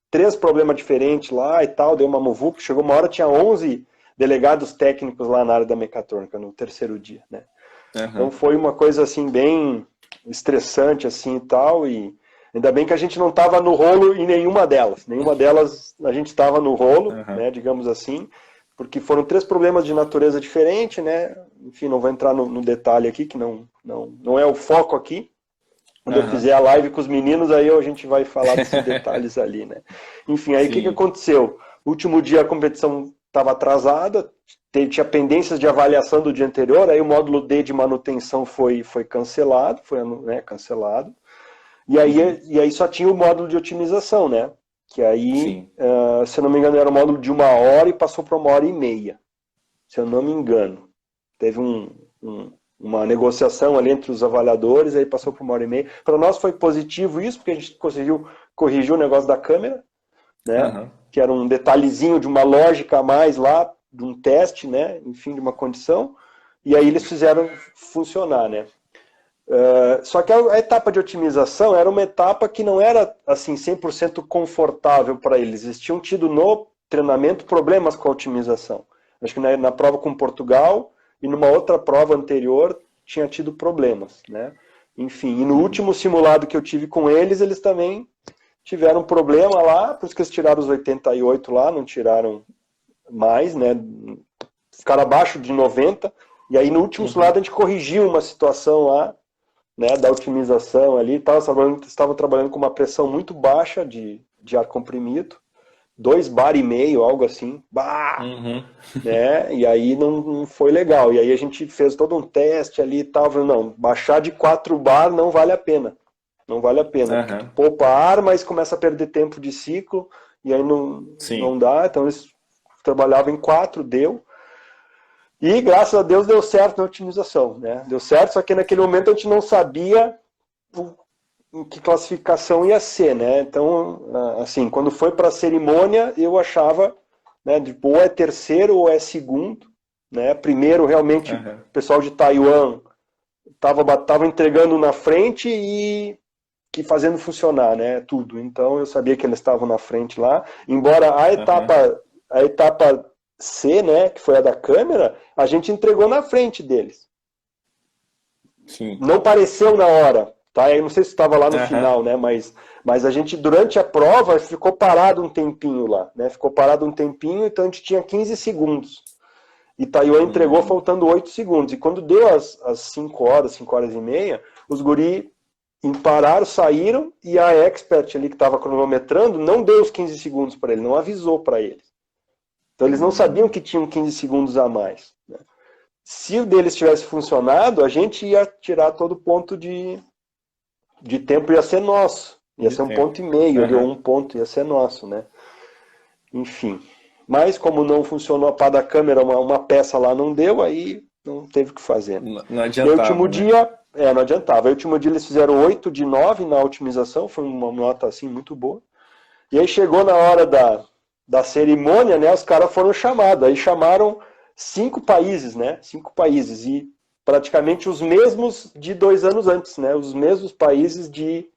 3 problemas diferentes lá e tal, deu uma muvuca, chegou uma hora, tinha 11 delegados técnicos lá na área da mecatrônica no terceiro dia, né? Então foi uma coisa assim bem estressante assim e tal, e ainda bem que a gente não estava no rolo em nenhuma delas a gente estava no rolo, né, digamos assim, porque foram 3 problemas de natureza diferente, né? Enfim, não vou entrar no detalhe aqui, que não é o foco aqui. Quando eu fizer a live com os meninos, aí a gente vai falar desses detalhes ali, né? Enfim, aí o que aconteceu? Último dia a competição estava atrasada, tinha pendências de avaliação do dia anterior, aí o módulo D de manutenção foi cancelado, cancelado. E aí só tinha o módulo de otimização, né? Que aí, se eu não me engano, era um módulo de 1 hora e passou para 1 hora e meia. Se eu não me engano. Teve uma negociação ali entre os avaliadores, aí passou para 1 hora e meia. Para nós foi positivo isso, porque a gente conseguiu corrigir o negócio da câmera, né? Que era um detalhezinho de uma lógica a mais lá, de um teste, né? Enfim, de uma condição. E aí eles fizeram funcionar, né? Só que a etapa de otimização era uma etapa que não era assim 100% confortável para eles. Eles tinham tido no treinamento problemas com a otimização. Acho que na prova com Portugal e numa outra prova anterior tinha tido problemas, né? Enfim, e no último simulado que eu tive com eles, eles também tiveram problema lá, por isso que eles tiraram os 88 lá, não tiraram mais, né? Ficaram abaixo de 90. E aí no último simulado a gente corrigiu uma situação lá, né, da otimização ali, estava trabalhando com uma pressão muito baixa de ar comprimido, 2,5 bar, algo assim. Bah!
Uhum.
Né? E aí não foi legal. E aí a gente fez todo um teste ali e tal. Falei, não, baixar de 4 bar não vale a pena. Não vale a pena, porque tu
Aham.
poupa ar, mas começa a perder tempo de ciclo, e aí não
Sim.
dá. Então eles trabalhavam em 4, deu. E graças a Deus deu certo na otimização, né? Deu certo, só que naquele momento a gente não sabia em que classificação ia ser, né? Então, assim, quando foi para a cerimônia, eu achava, né, tipo, ou é terceiro ou é segundo, né? Primeiro, realmente, o
Aham.
pessoal de Taiwan tava entregando na frente e que fazendo funcionar, né? Tudo. Então, eu sabia que eles estavam na frente lá. Embora
Aham.
a etapa C, né, que foi a da câmera, a gente entregou na frente deles.
Sim.
Não pareceu na hora, tá? Eu não sei se estava lá no
Aham.
final, né? Mas a gente, durante a prova, ficou parado um tempinho lá, né? Ficou parado um tempinho, então a gente tinha 15 segundos. E Taiwan entregou
Hum.
faltando 8 segundos. E quando deu as 5 horas e meia, os guri pararam, saíram, e a expert ali que estava cronometrando não deu os 15 segundos para ele, não avisou para eles. Então eles não sabiam
Hum.
que tinham 15 segundos a mais, né? Se o deles tivesse funcionado, a gente ia tirar todo o ponto de tempo, ia ser nosso. Ia
De
ser um
tempo.
ponto e meio ali, ou
Aham.
um ponto, ia ser nosso, né? Enfim. Mas como não funcionou a pá da câmera, uma peça lá não deu, aí não teve o que fazer.
Não
E aí, o último
adiantava, né?
dia, não adiantava. Aí, o último dia eles fizeram 8 de 9 na otimização, foi uma nota assim muito boa. E aí chegou na hora da cerimônia, né? Os caras foram chamados. Aí chamaram 5 países, né? 5 países. E praticamente os mesmos de 2 anos antes, né? Os mesmos países de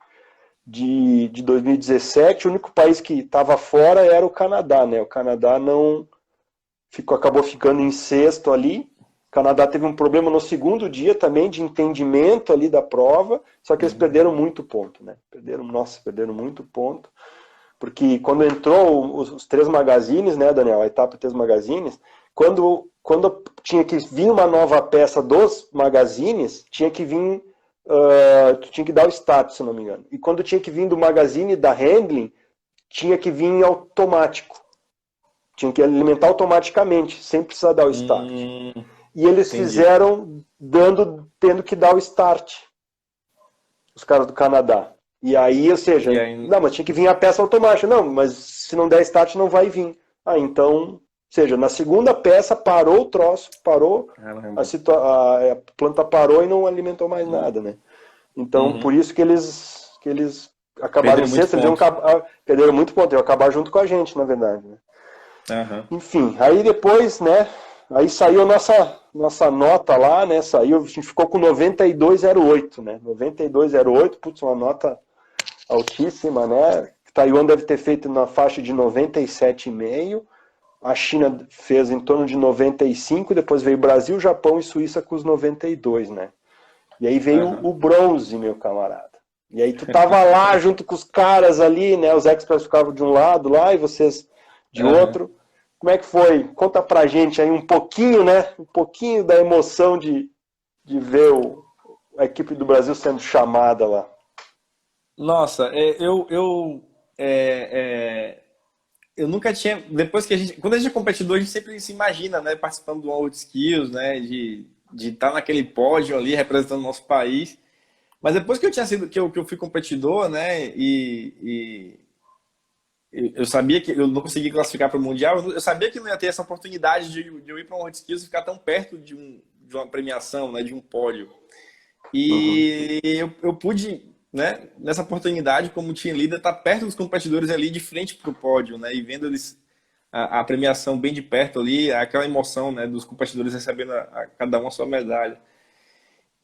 2017. O único país que estava fora era o Canadá, né? O Canadá não acabou ficando em sexto ali. O Canadá teve um problema no segundo dia também de entendimento ali da prova, só que eles perderam
Hum.
muito ponto, né? Perderam muito ponto. Porque quando entrou os 3 magazines, né, Daniel, a etapa 3 magazines, quando tinha que vir uma nova peça dos magazines, tinha que vir, tinha que dar o start, se não me engano. E quando tinha que vir do magazine da handling, tinha que vir automático. Tinha que alimentar automaticamente, sem precisar dar o start.
Hum.
E eles
Entendi.
fizeram tendo que dar o start, os caras do Canadá. E aí, ou seja,
E aí.
não, mas tinha que vir a peça automática. Não, mas se não der start, não vai vir. Ah, então, ou seja, na segunda peça parou o troço, parou,
Caramba.
a planta parou e não alimentou mais
Hum.
nada, né? Então, por
Uhum.
isso que eles acabaram em
Perderam muito
sexto, eles iam
ponto.
perderam muito ponto, iam acabar junto com a gente, na verdade, né?
Aham.
Enfim, aí depois, né, aí saiu a nossa nota lá, né, saiu, a gente ficou com 92,08, né, 92,08, putz, uma nota altíssima, né, Taiwan deve ter feito na faixa de 97,5, a China fez em torno de 95, depois veio Brasil, Japão e Suíça com os 92, né, e aí veio
Aham.
o bronze, meu camarada. E aí tu tava lá junto com os caras ali, né, os experts ficavam de um lado lá e vocês de
Aham.
outro. Como é que foi? Conta pra gente aí um pouquinho, né? Um pouquinho da emoção de ver a equipe do Brasil sendo chamada lá.
Nossa, eu nunca tinha. Depois que a gente. Quando a gente é competidor, a gente sempre se imagina, né? Participando do World Skills, né? De estar naquele pódio ali, representando o nosso país. Mas depois que eu tinha sido, que eu fui competidor, né? Eu sabia que eu não conseguia classificar para o Mundial, eu sabia que não ia ter essa oportunidade de eu ir para um World Skills e ficar tão perto de uma premiação, né? De um pódio.
Uhum.
E eu pude, né, nessa oportunidade, como team leader, estar perto dos competidores ali, de frente para o pódio, né, e vendo eles a premiação bem de perto ali, aquela emoção, né, dos competidores recebendo cada um a sua medalha.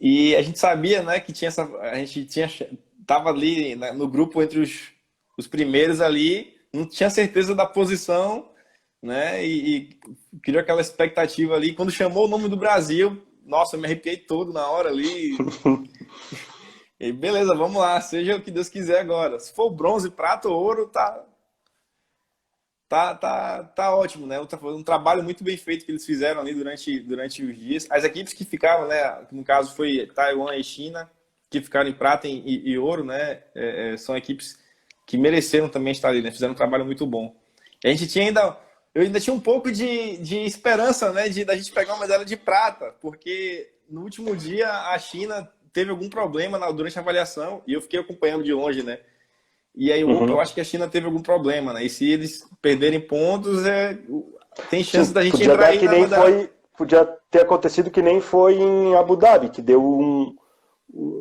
E a gente sabia, né, que tinha a gente tava ali, né, no grupo entre os primeiros ali, não tinha certeza da posição, né, e criou aquela expectativa ali. Quando chamou o nome do Brasil, nossa, eu me arrepiei todo na hora ali. E beleza, vamos lá, seja o que Deus quiser agora. Se for bronze, prata ou ouro, tá ótimo, né? Um trabalho muito bem feito que eles fizeram ali durante os dias. As equipes que ficaram, né? No caso foi Taiwan e China, que ficaram em prata e ouro, né? São equipes que mereceram também estar ali, né? Fizeram um trabalho muito bom. A gente tinha ainda, eu ainda tinha um pouco de esperança, né, da gente pegar uma medalha de prata, porque no último dia a China teve algum problema durante a avaliação e eu fiquei acompanhando de longe, né? E aí, opa, eu
Uhum.
acho que a China teve algum problema, né? E se eles perderem pontos, tem chance
Sim,
da gente
podia
entrar
dar
aí
que
na
nem
medalha.
foi, podia ter acontecido que nem foi em Abu Dhabi, que deu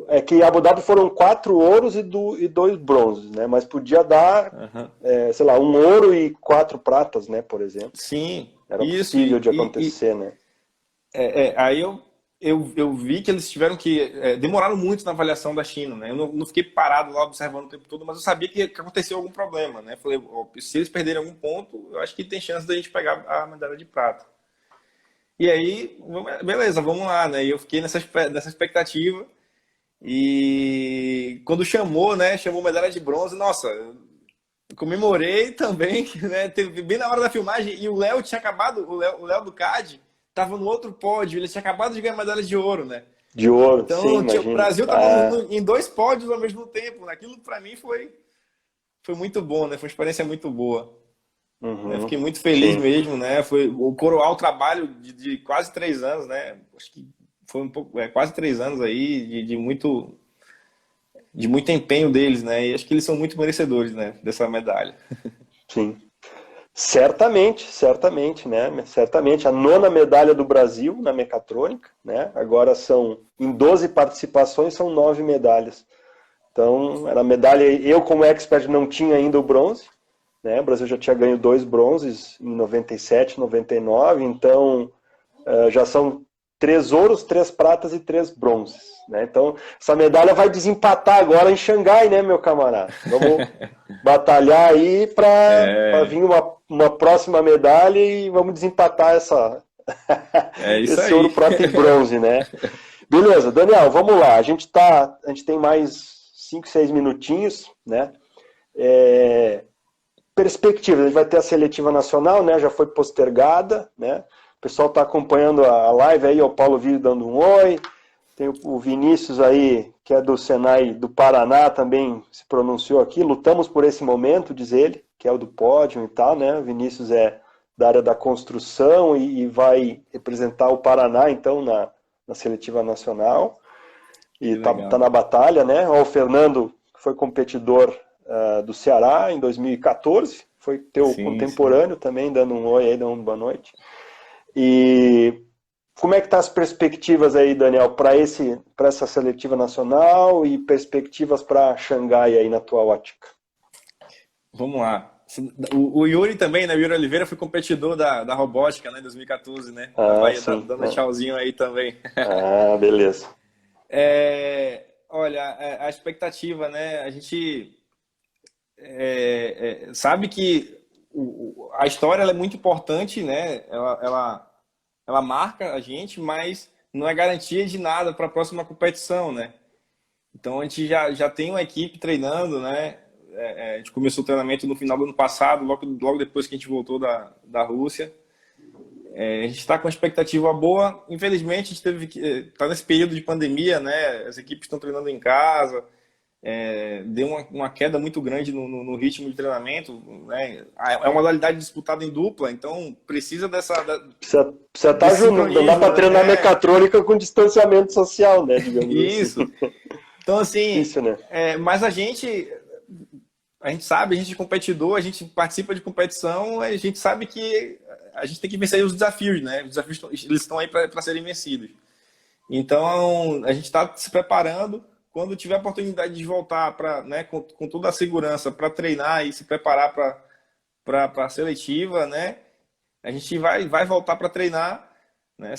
é que em Abu Dhabi foram 4 ouros e 2 bronzes, né? Mas podia dar,
Aham.
sei lá, 1 ouro e 4 pratas, né? Por exemplo.
Sim,
Era
isso.
possível de acontecer, né?
Aí eu vi que eles tiveram que. Demoraram muito na avaliação da China, né? Eu não fiquei parado lá observando o tempo todo, mas eu sabia que aconteceu algum problema, né? Falei, ó, se eles perderem algum ponto, eu acho que tem chance da gente pegar a medalha de prata. E aí, beleza, vamos lá, né? E eu fiquei nessa expectativa. E quando chamou, né? Chamou medalha de bronze, nossa, eu comemorei também, né? Teve bem na hora da filmagem e o Léo tinha acabado, o Léo do CAD tava no outro pódio, ele tinha acabado de ganhar medalha de ouro, né?
De ouro, sim,
Então, o
imagina.
Brasil tava
Ah,
em 2 pódios ao mesmo tempo, né? Aquilo para mim foi muito bom, né? Foi uma experiência muito boa. Né?
uhum,
Fiquei muito feliz
sim,
mesmo, né? Foi o coroar o trabalho de quase 3 anos, né? Acho que foi um pouco, quase 3 anos aí de muito empenho deles, né? E acho que eles são muito merecedores, né? Dessa medalha.
sim. Certamente, certamente, né? Certamente. A nona medalha do Brasil na mecatrônica, né? Agora são, em 12 participações, são 9 medalhas. Então, era medalha. Eu, como expert, não tinha ainda o bronze, né? O Brasil já tinha ganho 2 bronzes em 97, 99, então já são 3 ouros, 3 pratas e 3 bronzes. Né? Então, essa medalha vai desempatar agora em Xangai, né, meu camarada? Vamos batalhar aí para vir uma próxima medalha e vamos desempatar
É isso
esse ouro,
aí.
prata e bronze, né? Beleza, Daniel, vamos lá. A gente tem mais 5, 6 minutinhos, né? Perspectiva, a gente vai ter a seletiva nacional, né? Já foi postergada, né? O pessoal está acompanhando a live aí, o Paulo Vídeo dando um oi. Tem o Vinícius aí, que é do Senai do Paraná, também se pronunciou aqui. Lutamos por esse momento, diz ele, que é o do pódio e tal, né? O Vinícius é da área da construção e vai representar o Paraná, então, na seletiva nacional. E
Que
tá
legal.
na batalha, né? O Fernando foi competidor do Ceará em 2014, foi teu
Sim, sim.
contemporâneo também, dando um oi aí, dando uma boa noite. E como é que tá as perspectivas aí, Daniel, para essa seletiva nacional e perspectivas para Xangai aí na tua ótica?
Vamos lá. O Yuri também, né? O Yuri Oliveira foi competidor da robótica, né? Em 2014, né? Tava
Ah,
aí
sim.
dando tchauzinho aí também.
Ah, beleza.
Olha, a expectativa, né? A gente sabe que a história ela é muito importante, né? Ela marca a gente, mas não é garantia de nada para a próxima competição, né? Então a gente já tem uma equipe treinando, né? A gente começou o treinamento no final do ano passado, logo depois que a gente voltou da Rússia. A gente está com uma expectativa boa. Infelizmente, a gente teve que tá nesse período de pandemia, né? As equipes estão treinando em casa. Deu uma queda muito grande no ritmo de treinamento, né? É uma modalidade disputada em dupla, então precisa
Precisa estar
desse
junto, não dá
sincronismo,
para treinar
né?
mecatrônica com distanciamento social, né, digamos assim.
Isso. Então, assim,
Difícil, né?
mas a gente sabe, a gente é competidor, a gente participa de competição, a gente sabe que a gente tem que vencer os desafios, né? Os desafios eles estão aí para serem vencidos. Então, a gente está se preparando. Quando tiver a oportunidade de voltar né, com toda a segurança para treinar e se preparar para a seletiva, né? A gente vai voltar para treinar. Né?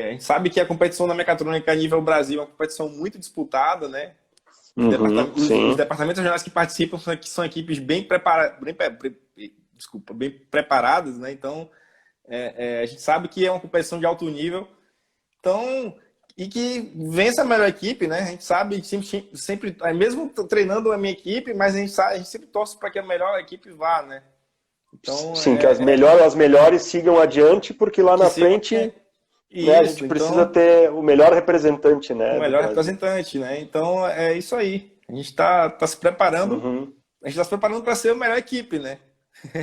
A gente sabe que a competição da mecatrônica a nível Brasil é uma competição muito disputada, né?
Uhum,
Os
sim.
departamentos regionais que participam são equipes bem preparadas, né? Então, a gente sabe que é uma competição de alto nível. Então, e que vença a melhor equipe, né? A gente sabe, sempre mesmo treinando a minha equipe, mas a gente sempre torce para que a melhor equipe vá, né? Então,
Sim, que as melhores sigam adiante, porque lá
que
na
sigam
frente, né, a gente
isso.
precisa
Então,
ter o melhor representante,
o
né, do
melhor
Brasil.
representante, né? Então, é isso aí. A gente está se preparando,
Uhum.
a gente está se preparando para ser a melhor equipe, né?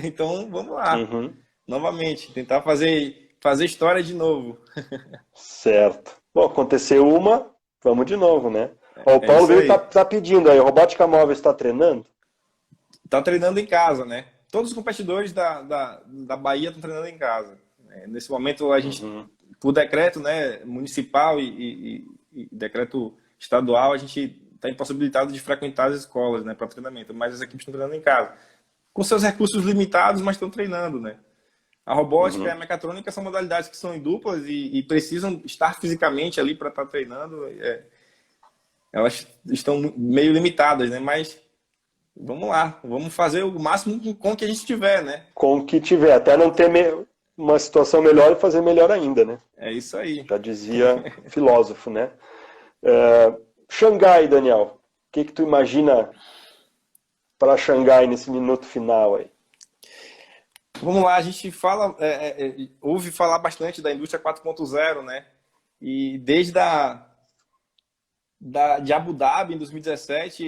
Então, vamos lá.
Uhum.
Novamente, tentar fazer história de novo.
Certo. Bom, aconteceu uma, vamos de novo, né? Ó, o
É
Paulo
isso
veio
aí.
tá pedindo aí, robótica móvel está treinando?
Tá treinando em casa, né? Todos os competidores da Bahia estão treinando em casa. Nesse momento, a gente,
Uhum.
por decreto, né, municipal e decreto estadual, a gente está impossibilitado de frequentar as escolas, né, para treinamento. Mas as equipes estão treinando em casa. Com seus recursos limitados, mas estão treinando, né? A robótica e a
Uhum.
mecatrônica são modalidades que são em duplas e precisam estar fisicamente ali para estar treinando. Elas estão meio limitadas, né? Mas vamos lá, vamos fazer o máximo com o que a gente tiver, né?
Com o que tiver, até não ter uma situação melhor e fazer melhor ainda, né?
É isso aí.
Já dizia filósofo, né? Xangai, Daniel, o que tu imagina para Xangai nesse minuto final aí?
Vamos lá, a gente ouve falar bastante da indústria 4.0, né? E desde de Abu Dhabi, em 2017,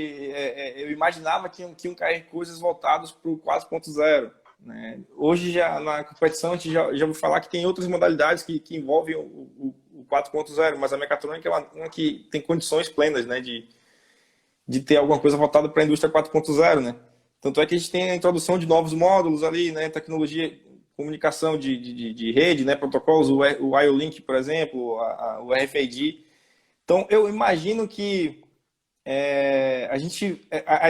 eu imaginava que iam cair coisas voltadas para o 4.0. Né? Hoje, já na competição, a gente já ouviu falar que tem outras modalidades que envolvem o 4.0, mas a mecatrônica é uma que tem condições plenas, né, de ter alguma coisa voltada para a indústria 4.0, né? Tanto é que a gente tem a introdução de novos módulos ali, né, tecnologia, comunicação de rede, né, protocolos, o IO-Link, por exemplo, o RFID. Então, eu imagino que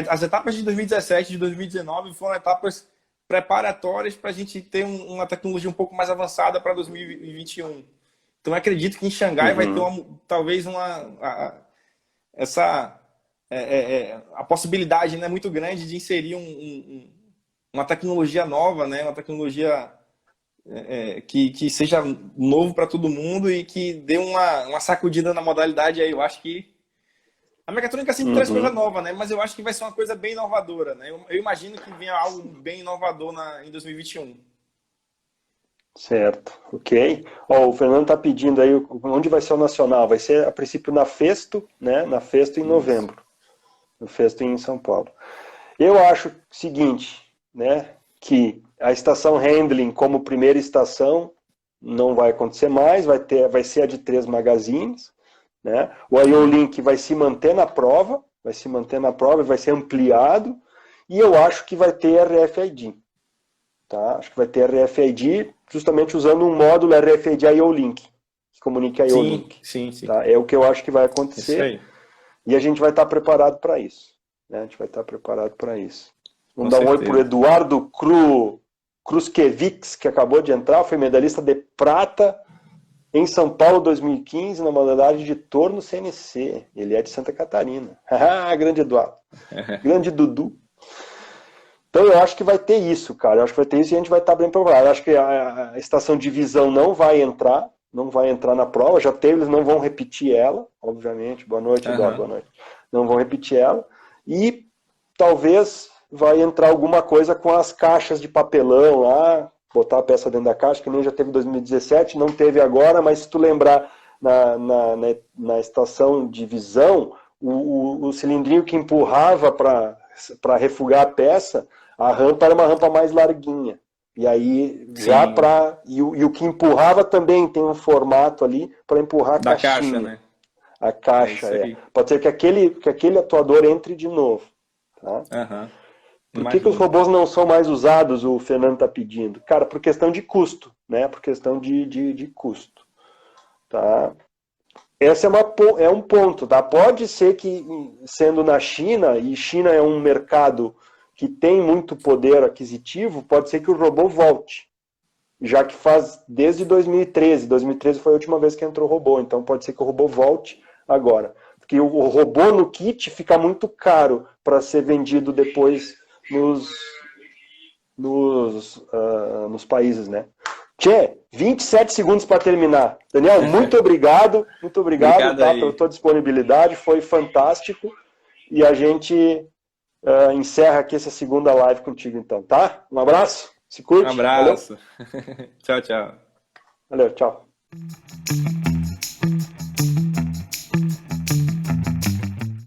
as etapas de 2017 e de 2019 foram etapas preparatórias para a gente ter uma tecnologia um pouco mais avançada para 2021. Então, eu acredito que em Xangai vai ter
Uhum.
talvez essa a possibilidade, né, muito grande de inserir uma tecnologia nova, né, uma tecnologia que seja novo para todo mundo e que dê uma sacudida na modalidade aí. Eu acho que a mecatrônica sempre traz coisa
Uhum.
nova, né? Mas eu acho que vai ser uma coisa bem inovadora, né? Eu imagino que venha algo bem inovador em 2021.
Certo, ok. Ó, o Fernando está pedindo aí onde vai ser o nacional. Vai ser, a princípio, na Festo, né? Na Festo em
Isso.
novembro. No Festo em São Paulo. Eu acho o seguinte, né? Que a estação Handling como primeira estação não vai acontecer mais, vai ser a de 3 magazines, né? O IO Link vai se manter na prova, vai ser ampliado, e eu acho que vai ter RFID, tá? Acho que vai ter RFID justamente usando um módulo RFID IO Link, que comunica IO
Sim,
Link,
sim, sim.
tá? É o que eu acho que vai
Isso
acontecer,
aí.
e a gente vai estar preparado para isso, né? A gente vai estar preparado para isso.
Com
Vamos dar um oi para o
certeza.
Eduardo Kruskevics, que acabou de entrar, foi medalhista de prata em São Paulo 2015, na modalidade de torno CNC. Ele é de Santa Catarina. Ah, grande Eduardo. Grande Dudu. Então eu acho que vai ter isso, cara. Eu acho que vai ter isso e a gente vai estar bem preparado. Eu acho que a estação de visão não vai entrar na prova. Já teve, eles não vão repetir ela, obviamente. Boa noite, Eduardo,
Aham.
boa noite. Não vão repetir ela. E talvez vai entrar alguma coisa com as caixas de papelão lá, botar a peça dentro da caixa, que nem já teve em 2017, não teve agora, mas se tu lembrar na estação de visão, o cilindrinho que empurrava para refugar a peça, a rampa era uma rampa mais larguinha. E aí, já
Sim,
para. E o que empurrava também tem um formato ali para empurrar a
da caixa,
caixinha.
né?
A
É
caixa,
isso
é.
aí.
Pode ser que aquele atuador entre de novo. Tá?
Aham.
Por que os
Imagino.
robôs não são mais usados, o Fernando está pedindo? Cara, por questão de custo, né? Por questão de custo. Tá? Esse é um ponto, tá? Pode ser que, sendo na China, e China é um mercado que tem muito poder aquisitivo, pode ser que o robô volte. Já que faz desde 2013. 2013 foi a última vez que entrou o robô, então pode ser que o robô volte agora. Porque o robô no kit fica muito caro para ser vendido depois nos países, né? Tchê, 27 segundos para terminar. Daniel, muito obrigado,
Obrigado
tá, pela
aí.
tua disponibilidade, foi fantástico. E a gente encerra aqui essa segunda live contigo, então, tá? Um abraço, se
Um
curte, valeu,
abraço. Tchau, tchau.
valeu, tchau.